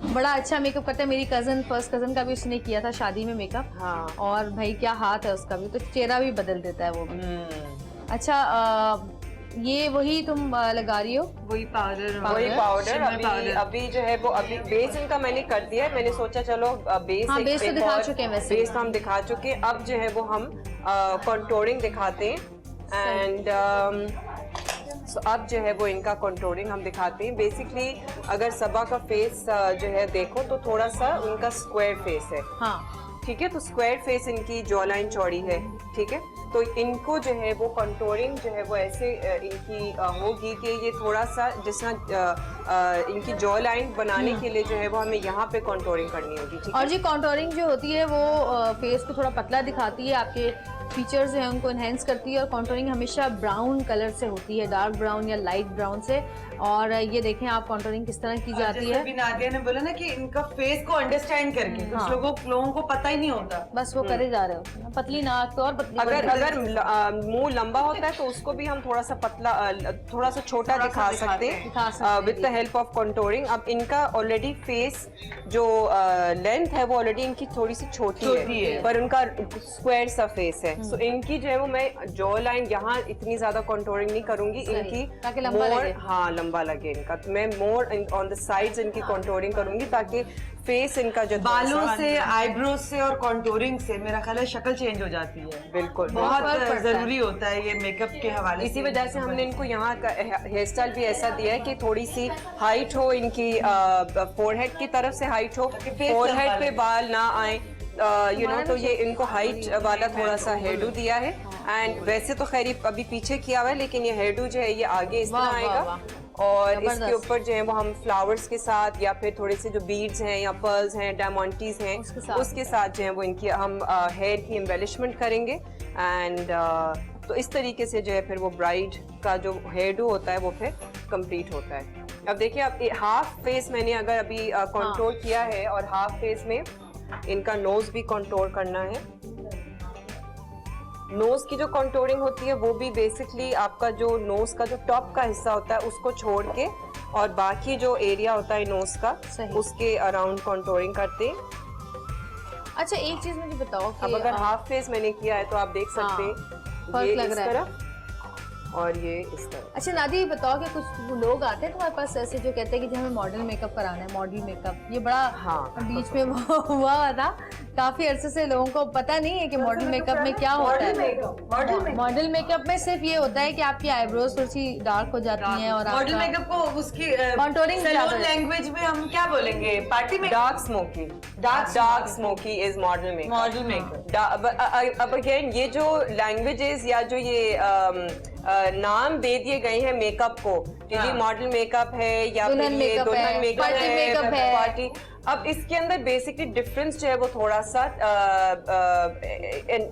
बड़ा अच्छा मेकअप करता है। मेरी कजन, फर्स्ट कजन का भी उसने किया था शादी में मेकअप। हाँ। और भाई क्या हाथ है उसका भी, तो चेहरा भी बदल देता है वो भी। अच्छा ये वही तुम लगा रही हो? वही पाउडर, वही पाउडर shimmer अभी powder। अभी जो है वो अभी बेस इनका मैंने कर दिया है। मैंने सोचा चलो बेस हाँ, बेस तो एक दिखा और- चुके हैं वैसे। बेस तो हम दिखा चुके हैं। अब जो है वो हम कंटूरिंग दिखाते हैं एंड अब जो है वो इनका कंटूरिंग हम दिखाते हैं। बेसिकली अगर सबा का फेस जो है देखो तो थोड़ा सा उनका स्क्वायर फेस है। हाँ ठीक है, तो स्क्वायर फेस इनकी जॉ लाइन चौड़ी है। ठीक है, तो इनको जो है वो कंटूरिंग जो है वो ऐसे इनकी होगी कि ये थोड़ा सा जिस तरह इनकी जॉ लाइन बनाने के लिए जो है वो हमें यहाँ पे कंटूरिंग करनी होगी। ठीक और है, जी कंटूरिंग जो होती है वो फेस को थोड़ा पतला दिखाती है, आपके फीचर्स जो है उनको एनहेंस करती है। और कंटूरिंग हमेशा ब्राउन कलर से होती है, डार्क ब्राउन या लाइट ब्राउन से। और ये देखें आप कंटूरिंग किस तरह की जाती जैसे है। अभी नादिया ने बोला ना कि इनका फेस को अंडरस्टैंड करके कुछ लोगों को पता ही नहीं होता। बस वो करे जा रहे होते हैं। पतली नाक तो और पतली अगर मुंह लंबा होता है तो उसको भी हम थोड़ा सा पतला थोड़ा सा छोटा दिखा सकते हैं with the help of contouring. अब इनका ऑलरेडी फेस जो लेंथ है वो ऑलरेडी इनकी थोड़ी सी छोटी है, पर उनका स्क्वायर सा फेस है। सो इनकी जो है वो मैं जॉ लाइन यहाँ इतनी ज्यादा कंटूरिंग नहीं करूंगी, इनकी ताकि लंबा more- लगे। हाँ लंबा लगे इनका। तो मैं मोर ऑन द साइड्स इनकी कंटूरिंग करूंगी ताकि फेस इनका जो बालों से, आईब्रोज से और कंटूरिंग से मेरा ख्याल है शक्ल चेंज हो जाती है। बिल्कुल बहुत जरूरी होता है ये मेकअप के हवाले इसी वजह से हमने इनको यहाँ का हेयर स्टाइल भी ऐसा दिया है कि थोड़ी सी हाइट हो इनकी, फोरहेड की तरफ से हाइट हो, फोरहेड पे बाल ना आए, यू नो। तो ये इनको हाइट वाला थोड़ा सा हेयरडू दिया है। एंड वैसे तो खैर अभी पीछे किया हुआ है, लेकिन ये हेयरडू जो है ये आगे इस तरह आएगा। और इसके ऊपर जो है वो हम फ्लावर्स के साथ या फिर थोड़े से जो बीड्स हैं या पर्ल्स हैं, डायमंडीज हैं, उसके साथ जो है वो इनकी हम हेयर की एम्बेलिशमेंट करेंगे। एंड तो इस तरीके से जो है फिर वो ब्राइड का जो हेयर डू होता है वो फिर कंप्लीट होता है। अब देखिए, अब हाफ फेस मैंने अगर अभी कंट्रोल किया है और हाफ फेस में इनका नोज भी कंट्रोल करना है। नोज की जो कंटूरिंग होती है वो भी बेसिकली आपका जो नोज का जो टॉप का हिस्सा होता है उसको छोड़ के और बाकी जो एरिया होता है नोज का उसके अराउंड कंटूरिंग करते हैं। अच्छा एक चीज मुझे बताओ कि अब अगर हाफ फेस मैंने किया है तो आप देख सकते हैं ये इस तरह और ये इस तरह। अच्छा नादी ये बताओ कि कुछ लोग आते हैं तुम्हारे पास ऐसे जो कहते हैं कि जो हमें मॉडल मेकअप कराना है, मॉडल मेकअप, ये बड़ा हाँ। बीच में वो हुआ था काफी अरसे से लोगों को पता नहीं है कि मॉडल मेकअप में क्या होता है। मॉडल मेकअप में सिर्फ ये होता है कि आपकी आईब्रोज थोड़ी सी डार्क हो जाती हैं और मॉडल मेकअप को उसकी Contouring सैलून लैंग्वेज में हम क्या बोलेंगे? पार्टी में dark smoky, dark smoky is model makeup. Model makeup. अब अगेन ये जो लैंग्वेजेस या जो ये नाम दे दिए गए हैं मेकअप को, कि मॉडल मेकअप है या फिर दुल्हन ये मेकअप दुल्हन है, मेकअप पार्टी मेकअप है। पार्टी, अब इसके अंदर बेसिकली डिफरेंस जो है वो थोड़ा सा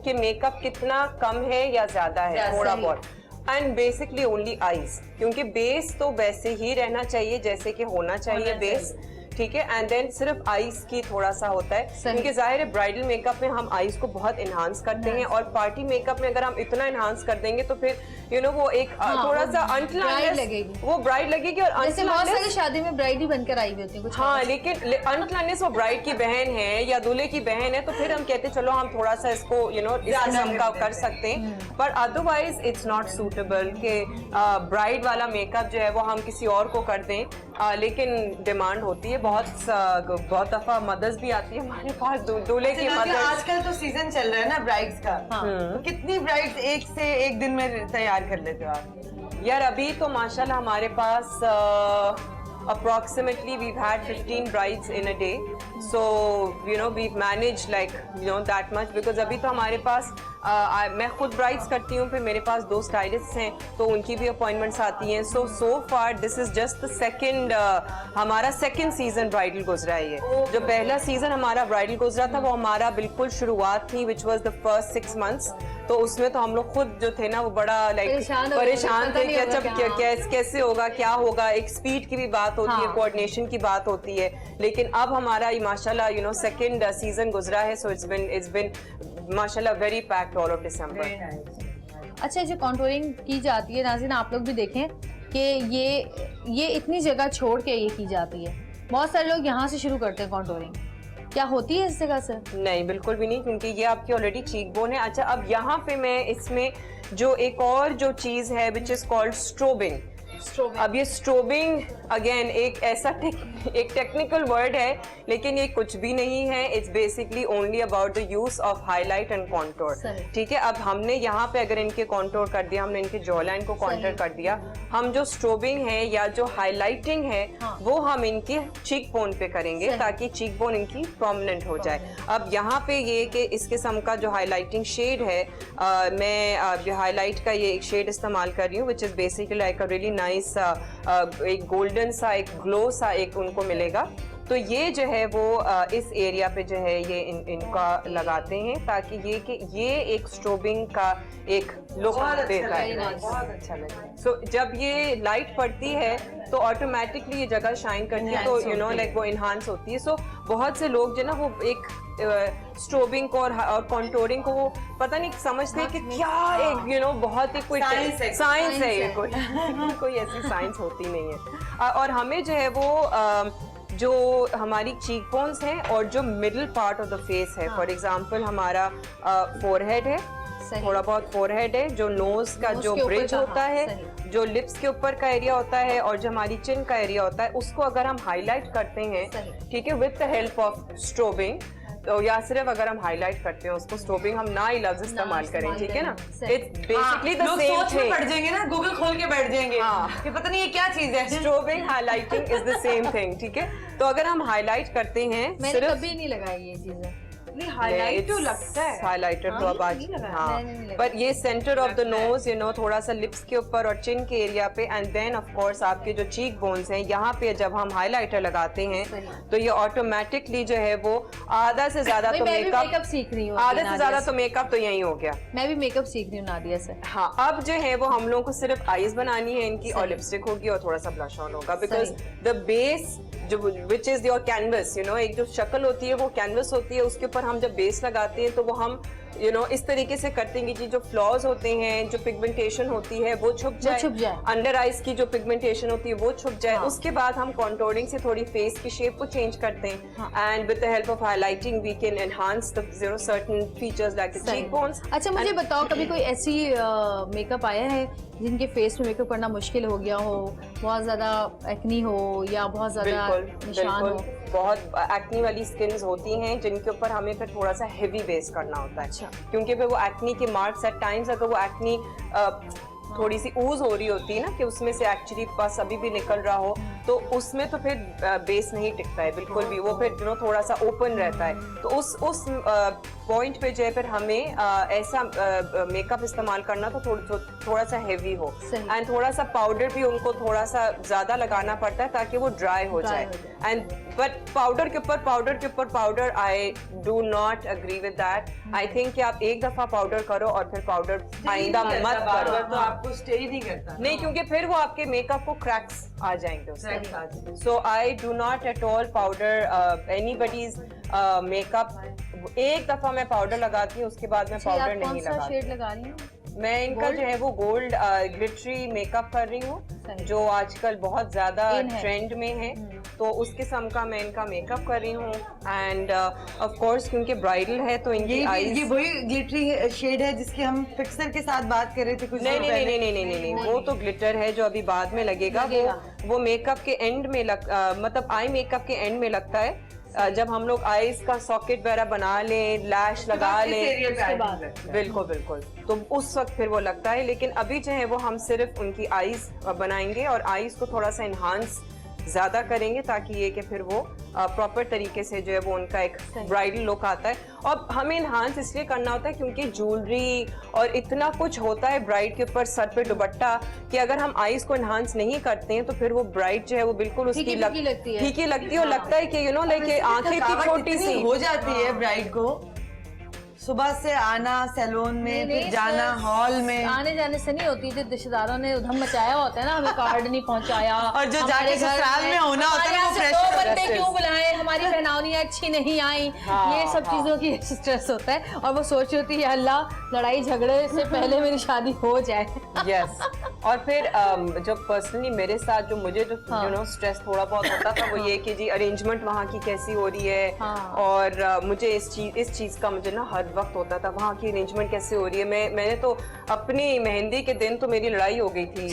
कि मेकअप कितना कम है या ज्यादा है, थोड़ा बहुत। एंड बेसिकली ओनली आईज, क्योंकि बेस तो वैसे ही रहना चाहिए जैसे कि होना चाहिए बेस, ठीक है। एंड देन सिर्फ आईज की थोड़ा सा होता है, क्योंकि जाहिर है ब्राइडल मेकअप में हम आईज को बहुत इन्हांस करते हैं, और पार्टी मेकअप में अगर हम इतना इन्हांस कर देंगे तो फिर वो एक थोड़ा सा ब्राइड लगेगी, वो ब्राइड लगेगी। और जैसे बहुत सारी शादी में ब्राइड ही बनकर आई हुई होती है कुछ। हाँ, लेकिन अनक्लानेस वो ब्राइड की बहन है या दूल्हे की बहन है, तो फिर हम कहते चलो हम थोड़ा सा इसको इस किस्म का कर सकते हैं, पर अदरवाइज इट्स नॉट सूटेबल कि ब्राइड वाला मेकअप जो है वो हम किसी और को कर दें। लेकिन डिमांड होती है, बहुत दफा मदर्स भी आती है हमारे पास, दूल्हे की मदर्स। आजकल तो सीजन चल रहा है ना ब्राइड्स का, तो कितनी ब्राइड्स एक से एक दिन में तैयार कर लेते हो आप? यार अभी तो माशाल्लाह हमारे पास approximately we've had 15 brides in a day, so we've managed like that much, because अभी तो हमारे पास मैं खुद ब्राइड्स करती हूँ, फिर मेरे पास 2 स्टाइलिस्ट्स हैं तो उनकी भी अपॉइंटमेंट्स आती हैं। So far this is just the second, हमारा सेकंड सीजन ब्राइडल गुजरा है। ये जो पहला सीजन हमारा ब्राइडल गुजरा था वो हमारा बिल्कुल शुरुआत थी, which was the first 6 months। तो उसमें तो हम लोग खुद जो थे ना वो बड़ा परेशान थे कि अच्छा कैसे होगा, क्या होगा। एक स्पीड की भी बात होती है, कोऑर्डिनेशन की बात होती है, लेकिन अब हमारा माशाल्लाह सेकंड सीजन गुजरा है, सो इट्स बिन माशाल्लाह very packed all of December. अच्छा, जो कॉन्टूरिंग की जाती है नाज़रीन, आप लोग भी देखें कि ये इतनी जगह छोड़ के ये की जाती है। बहुत सारे लोग यहाँ से शुरू करते हैं कॉन्टूरिंग, क्या होती है इस जगह से? नहीं, बिल्कुल भी नहीं, क्योंकि ये आपकी ऑलरेडी चीक बोन है। अच्छा, अब यहाँ पे मैं इसमें जो एक और जो चीज है विच इज कॉल्ड स्ट्रोबिंग। अब ये स्ट्रोबिंग अगेन एक ऐसा एक टेक्निकल वर्ड है, लेकिन ये कुछ भी नहीं है। It's basically only about the use of highlight and contour, ठीक है। अब हमने यहाँ पे अगर इनके कॉन्टोर कर दिया, हमने इनके जॉ लाइन को कॉन्टोर कर दिया, हम जो स्ट्रोबिंग है या जो हाईलाइटिंग है वो हम इनके चीक बोन पे करेंगे ताकि चीक बोन इनकी प्रोमिनेंट हो जाए। अब यहाँ पे ये कि इस किस्म का जो हाईलाइटिंग शेड है, मैं हाईलाइट का ये एक शेड इस्तेमाल कर रही हूँ, which is basically like a really nice एक गोल्डन सा एक ग्लो सा एक उनको मिलेगा। तो ये जो है वो इस एरिया पे जो है ये इनका लगाते हैं ताकि ये एक स्ट्रोबिंग का एक लुक देता है, बहुत अच्छा लगता है। सो जब ये लाइट पड़ती है तो ऑटोमेटिकली ये जगह शाइन करती है, तो लाइक वो इन्हांस होती है। सो बहुत से लोग जो ना वो एक स्ट्रोबिंग को और कॉन्टोरिंग को वो पता नहीं समझते हैं कि क्या एक बहुत ही कोई साइंस है, ये कोई ऐसी साइंस होती नहीं है। और हमें जो है वो जो हमारी चीक बोन्स हैं और जो middle part of the face है, फॉर एग्जांपल हमारा फोरहेड है, थोड़ा बहुत फोरहेड है, जो नोज का जो ब्रिज होता है, जो लिप्स के ऊपर का एरिया होता है और जो हमारी चिन का एरिया होता है, उसको अगर हम हाईलाइट करते हैं, ठीक है, with the help of strobing, तो या सिर्फ अगर हम हाईलाइट करते हैं उसको, स्ट्रोबिंग हम ना ही लफ्ज इस्तेमाल करें, ठीक है ना। It's basically the same thing. पड़ जाएंगे ना, गूगल खोल के बैठ जाएंगे कि पता नहीं ये क्या चीज है। Strobing highlighting is the same thing, ठीक है। तो अगर हम हाईलाइट करते हैं, मैंने कभी नहीं लगाई ये चीजें। हाईलाइट तो लगता है, हाईलाइटर तो अब आज, हाँ, पर ये सेंटर ऑफ द नोज थोड़ा सा लिप्स के ऊपर और चिन के एरिया पे, एंड देन ऑफ कोर्स आपके जो चीक बोन्स हैं यहाँ पे जब हम हाईलाइटर लगाते हैं तो ये ऑटोमेटिकली जो है वो आधा से ज्यादा तो मेकअप सीख रही हूँ, आधा से ज्यादा तो मेकअप तो यही हो गया। मैं भी मेकअप सीख रही हूँ नादिया से। हाँ, अब जो है वो हम लोगों को सिर्फ आईज बनानी है इनकी, और लिपस्टिक होगी और थोड़ा सा ब्लश ऑन होगा, बिकॉज द बेस जो विच इज योर कैनवस, एक जो शक्ल होती है वो कैनवस होती है, उसके ऊपर हम जब बेस लगाते हैं तो वो हम इस तरीके से करते हैं कि जो फ्लॉज होते हैं, जो पिगमेंटेशन होती है वो छुप जाए, अंडर आइज की जो पिगमेंटेशन होती है वो छुप जाए। उसके बाद हम कॉन्टोरिंग से थोड़ी फेस की शेप को चेंज करते हैं, and with the help of highlighting we can enhance the certain features like the cheek bones. अच्छा, मुझे बताओ कभी कोई ऐसी मेकअप आया है जिनके फेस में मेकअप करना मुश्किल हो गया हो, बहुत ज्यादा एक्नी हो या बहुत ज्यादा निशान हो? बहुत एक्नी वाली स्किन्स होती हैं जिनके ऊपर हमें फिर थोड़ा सा हेवी बेस करना होता है। क्योंकि फिर वो एक्नी के मार्क्स एट टाइम्स, अगर वो एक्नी थोड़ी सी ऊज हो रही होती है ना कि उसमें से एक्चुअली पस अभी भी निकल रहा हो, तो उसमें तो फिर बेस नहीं टिकता है बिल्कुल भी, वो फिर थोड़ा सा ओपन रहता है। तो उस पॉइंट पे जो है फिर हमें ऐसा मेकअप इस्तेमाल करना तो थोड़ा सा हेवी हो, एंड थोड़ा सा पाउडर भी उनको थोड़ा सा ज्यादा लगाना पड़ता है ताकि वो ड्राई हो जाए। एंड बट पाउडर के ऊपर powder, I do not agree with that. I think कि आप एक दफा पाउडर करो और फिर पाउडर आइंदा मत करो, तो आपको स्टे ही नहीं करता नहीं, क्योंकि फिर वो आपके मेकअप को क्रैक्स आ जाएंगे उससे। So I do not at all powder anybody's makeup. एक दफा मैं पाउडर लगाती हूँ, उसके बाद मैं पाउडर नहीं लगाती। शेड लगा रही हूँ? मैं इनका जो है वो गोल्ड ग्लिटरी मेकअप कर रही हूँ जो आजकल बहुत ज्यादा ट्रेंड में है, तो उस किस्म का मैं इनका मेकअप कर रही हूँ। एंड ऑफ कोर्स क्योंकि ब्राइडल है तो इनकी आईज, ये वही ग्लिटरी शेड है जिसकी हम फिक्सर के साथ बात कर रहे थे कुछ नहीं नहीं नहीं नहीं नहीं नहीं नहीं, वो तो ग्लिटर है जो अभी बाद में लगेगा। वो मेकअप के एंड में मतलब आई मेकअप के एंड में लगता है, जब हम लोग आईज का सॉकेट वगैरह बना लें, लैश लगा लें, बिल्कुल बिल्कुल, तो उस वक्त फिर वो लगता है। लेकिन अभी जो है वो हम सिर्फ उनकी आईज बनाएंगे और आईज को थोड़ा सा इन्हांस ज्यादा करेंगे ताकि ये कि फिर वो प्रॉपर तरीके से जो है वो उनका एक ब्राइडल लुक आता है। और हमें इन्हांस इसलिए करना होता है क्योंकि ज्वेलरी और इतना कुछ होता है ब्राइड के ऊपर, सर पे दुपट्टा, कि अगर हम आईज को इन्हांस नहीं करते हैं तो फिर वो ब्राइड जो है वो बिल्कुल उसकी फीकी लगती है और लगता है कि यू नो लाइक आंखें इतनी छोटी सी हो जाती है ब्राइड को, सुबह से आना सैलून में, फिर जाना हॉल में, आने जाने से नहीं होती। जो रिश्तेदारों ने उधम मचाया होता है ना, हमें कार्ड नहीं पहुंचाया, और जो जाके ससुराल में होना होता है वो दो बंदे क्यों बुलाए, हमारी बहनौनी अच्छी नहीं आई, ये सब चीजों की स्ट्रेस होता है। और वो सोच रही होती है अल्लाह लड़ाई झगड़े से पहले मेरी शादी हो जाए। यस और फिर जो पर्सनली मेरे साथ जो मुझे जो यू नो स्ट्रेस थोड़ा बहुत होता था वो ये कि जी अरेंजमेंट वहाँ की कैसी हो रही है, और मुझे इस चीज का मुझे ना हर वक्त होता था वहाँ की अरेंजमेंट कैसे हो रही है। मैंने तो अपनी मेहंदी के दिन तो मेरी लड़ाई हो गई थी,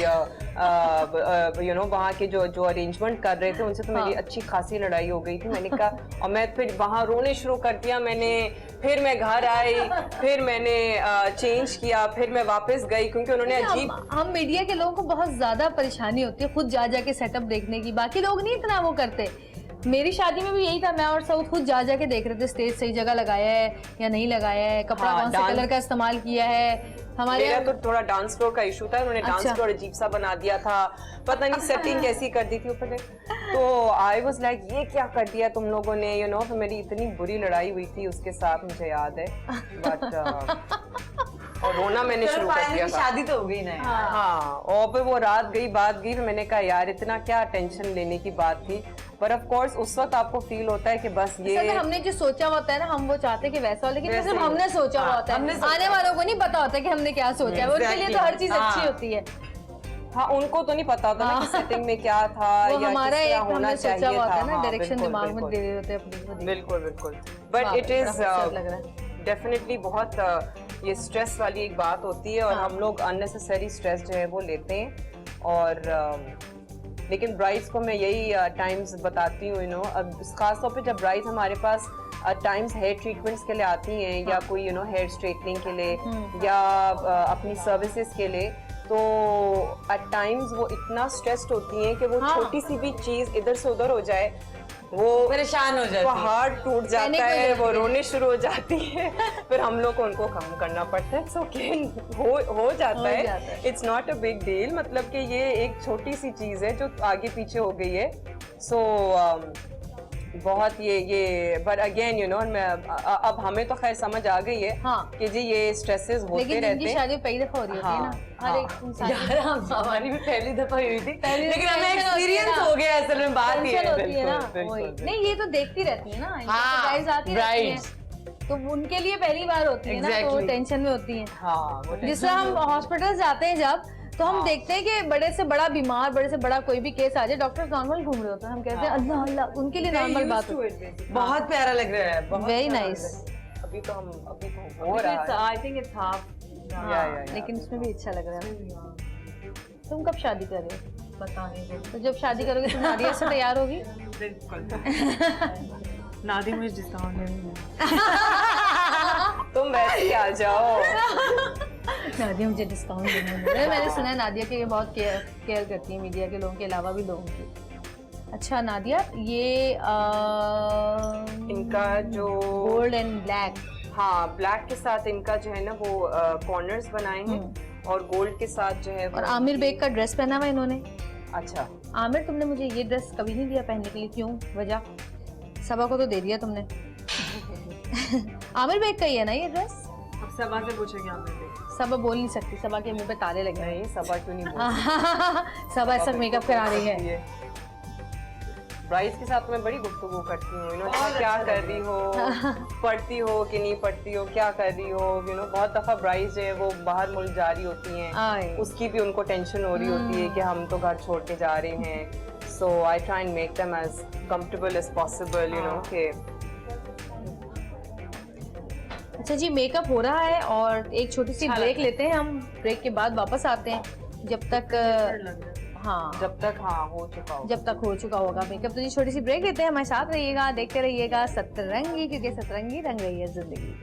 यू नो वहाँ के जो अरेंजमेंट कर रहे थे उनसे तो मेरी अच्छी खासी लड़ाई हो गई थी। मैंने कहा, और मैं फिर वहाँ रोने शुरू कर दिया मैंने, फिर मैं घर आई, फिर मैंने चेंज किया, फिर मैं वापस गई क्योंकि उन्होंने अजीब, हम मीडिया के लोगों को बहुत ज्यादा परेशानी होती है खुद जा के सेटअप देखने की, बाकी लोग नहीं इतना वो करते। मेरी शादी में भी यही था, मैं और साउथ खुद जा के देख रहे थे स्टेज सही जगह लगाया है या नहीं लगाया है, कपड़ा कौन से कलर का इस्तेमाल किया है। हमारे मेरा तो थोड़ा डांस फ्लोर का इशू था, उन्होंने डांस फ्लोर अजीब सा बना दिया था, पता नहीं सेटिंग कैसी कर दी थी ऊपर से, तो आई वाज लाइक ये क्या कर दिया तुम लोगों ने, यू नो। तो मेरी इतनी बुरी लड़ाई हुई थी उसके साथ, मुझे याद है, बट और रोना मैंने शुरू कर दिया था। शादी तो हो गई ना। हाँ, और फिर वो रात गई बात गई, फिर मैंने कहा यार इतना क्या टेंशन लेने की बात थी। पर ऑफ कोर्स उस वक्त आपको फील होता है कि बस ये हमने जो सोचा होता है ना, हम वो चाहते हैं कि वैसा हो, लेकिन सिर्फ हमने सोचा होता है, आने वालों को नहीं पता होता कि हमने क्या सोचा है। उनके लिए तो हर चीज अच्छी होती है। हाँ, उनको तो नहीं पता होता ना कि सेटिंग में क्या था या हमारा किस तरह होना चाहिए था। ना हाँ, डायरेक्शन दिमाग में दे रहे होते हैं अपनी। बिल्कुल बिल्कुल, बट इट इज डेफिनेटली बहुत ये स्ट्रेस वाली एक बात होती है और हम लोग अननेसेसरी स्ट्रेस जो है वो लेते हैं। और लेकिन ब्राइड्स को मैं यही टाइम्स बताती हूँ, यू नो, अब खासतौर पे जब ब्राइड्स हमारे पास टाइम्स हेयर ट्रीटमेंट्स के लिए आती हैं या कोई यू नो हेयर स्ट्रेटनिंग के लिए या अपनी सर्विसेज के लिए, तो एट टाइम्स वो इतना स्ट्रेस्ड होती हैं कि वो छोटी सी भी चीज इधर से उधर हो जाए वो परेशान हो जाती है, हार्ट टूट जाता है, वो रोने शुरू हो जाती है। फिर हम लोग को उनको काम करना पड़ता है। सो हो जाता है, it's not a big deal, मतलब कि ये एक छोटी सी चीज है जो आगे पीछे हो गई है। सो बहुत ये बट अगेन यू नो, अब हमें तो खैर समझ आ गई है कि जी ये स्ट्रेसेस होते रहते हैं। शादी पहली दफा हो रही होती है ना, हर एक इंसान यार हमारी भी पहली दफा हुई थी, लेकिन हमें एक्सपीरियंस हो गया, असल में बात ही है ना। नहीं, ये तो देखती रहती है ना, गाइस आती रहती हैं, तो उनके लिए पहली बार होती है ना, तो वो टेंशन में होती है। जिससे हम हॉस्पिटल जाते हैं जब, तो हम देखते हैं कि बड़े से बड़ा बीमार, बड़े से बड़ा कोई भी केस आ जाए, डॉक्टर नॉर्मल घूम रहे होते हैं, हम कहते हैं अल्लाह अल्लाह, उनके लिए नॉर्मल बात होती है। बहुत प्यारा लग रहा है, वेरी नाइस। अभी तो हो रहा है, आई थिंक इट्स हाफ, लेकिन उसमें भी अच्छा लग रहा है। तुम कब शादी कर रहे हो? पता नहीं तो जब शादी करोगे तो नादिया से तैयार होगी? बिल्कुल नादी मुझे डिस्काउंट देंगे। तुम वैसे ही आ जाओ। नादिया मुझे डिस्काउंट देंगे। मैंने सुना है नादिया के बहुत केयर करती है मीडिया के लोगों के अलावा भी लोगों की। अच्छा नादिया, ये इनका जो गोल्ड एंड ब्लैक, हाँ ब्लैक के साथ इनका जो है ना वो कॉर्नर्स बनाए हैं और गोल्ड के साथ जो है और आमिर बेग का ड्रेस पहना हुआ इन्होंने। अच्छा आमिर, तुमने मुझे ये ड्रेस कभी नहीं दिया पहनने के लिए, क्यों? वजह? सबा को तो दे दिया तुमने। आमिर बेग का ही है ना ये ड्रेस? अब सबा से पूछेंगे आमिर बेग। सबा बोल नहीं सकती, सबा के मुंह पे ताले लगे। नहीं, सबा क्यों नहीं बोलती? सबा ऐसा मेकअप करा रही है। ब्राइड्स के साथ मैं बड़ी गुफ्तगू करती हूँ, यू नो क्या कर रही हो, पढ़ती हो कि नहीं पढ़ती हो, क्या कर रही हो, यू नो बहुत दफा ब्राइड्स जो है वो बाहर मुल्क जा रही होती हैं, उसकी भी उनको टेंशन हो रही होती है कि हम तो घर छोड़ के जा रहे हैं। So I try and make them as comfortable as possible, you know के। अच्छा जी, मेकअप हो रहा है और एक छोटी सी ब्रेक लेते हैं हम, ब्रेक के बाद वापस आते हैं जब तक जब तक हो चुका हो, जब तक हो चुका होगा मेकअप। तो जी छोटी सी ब्रेक लेते हैं, हमारे साथ रहिएगा, देखते रहिएगा सतरंगी, क्योंकि सतरंगी रंग रही है जिंदगी।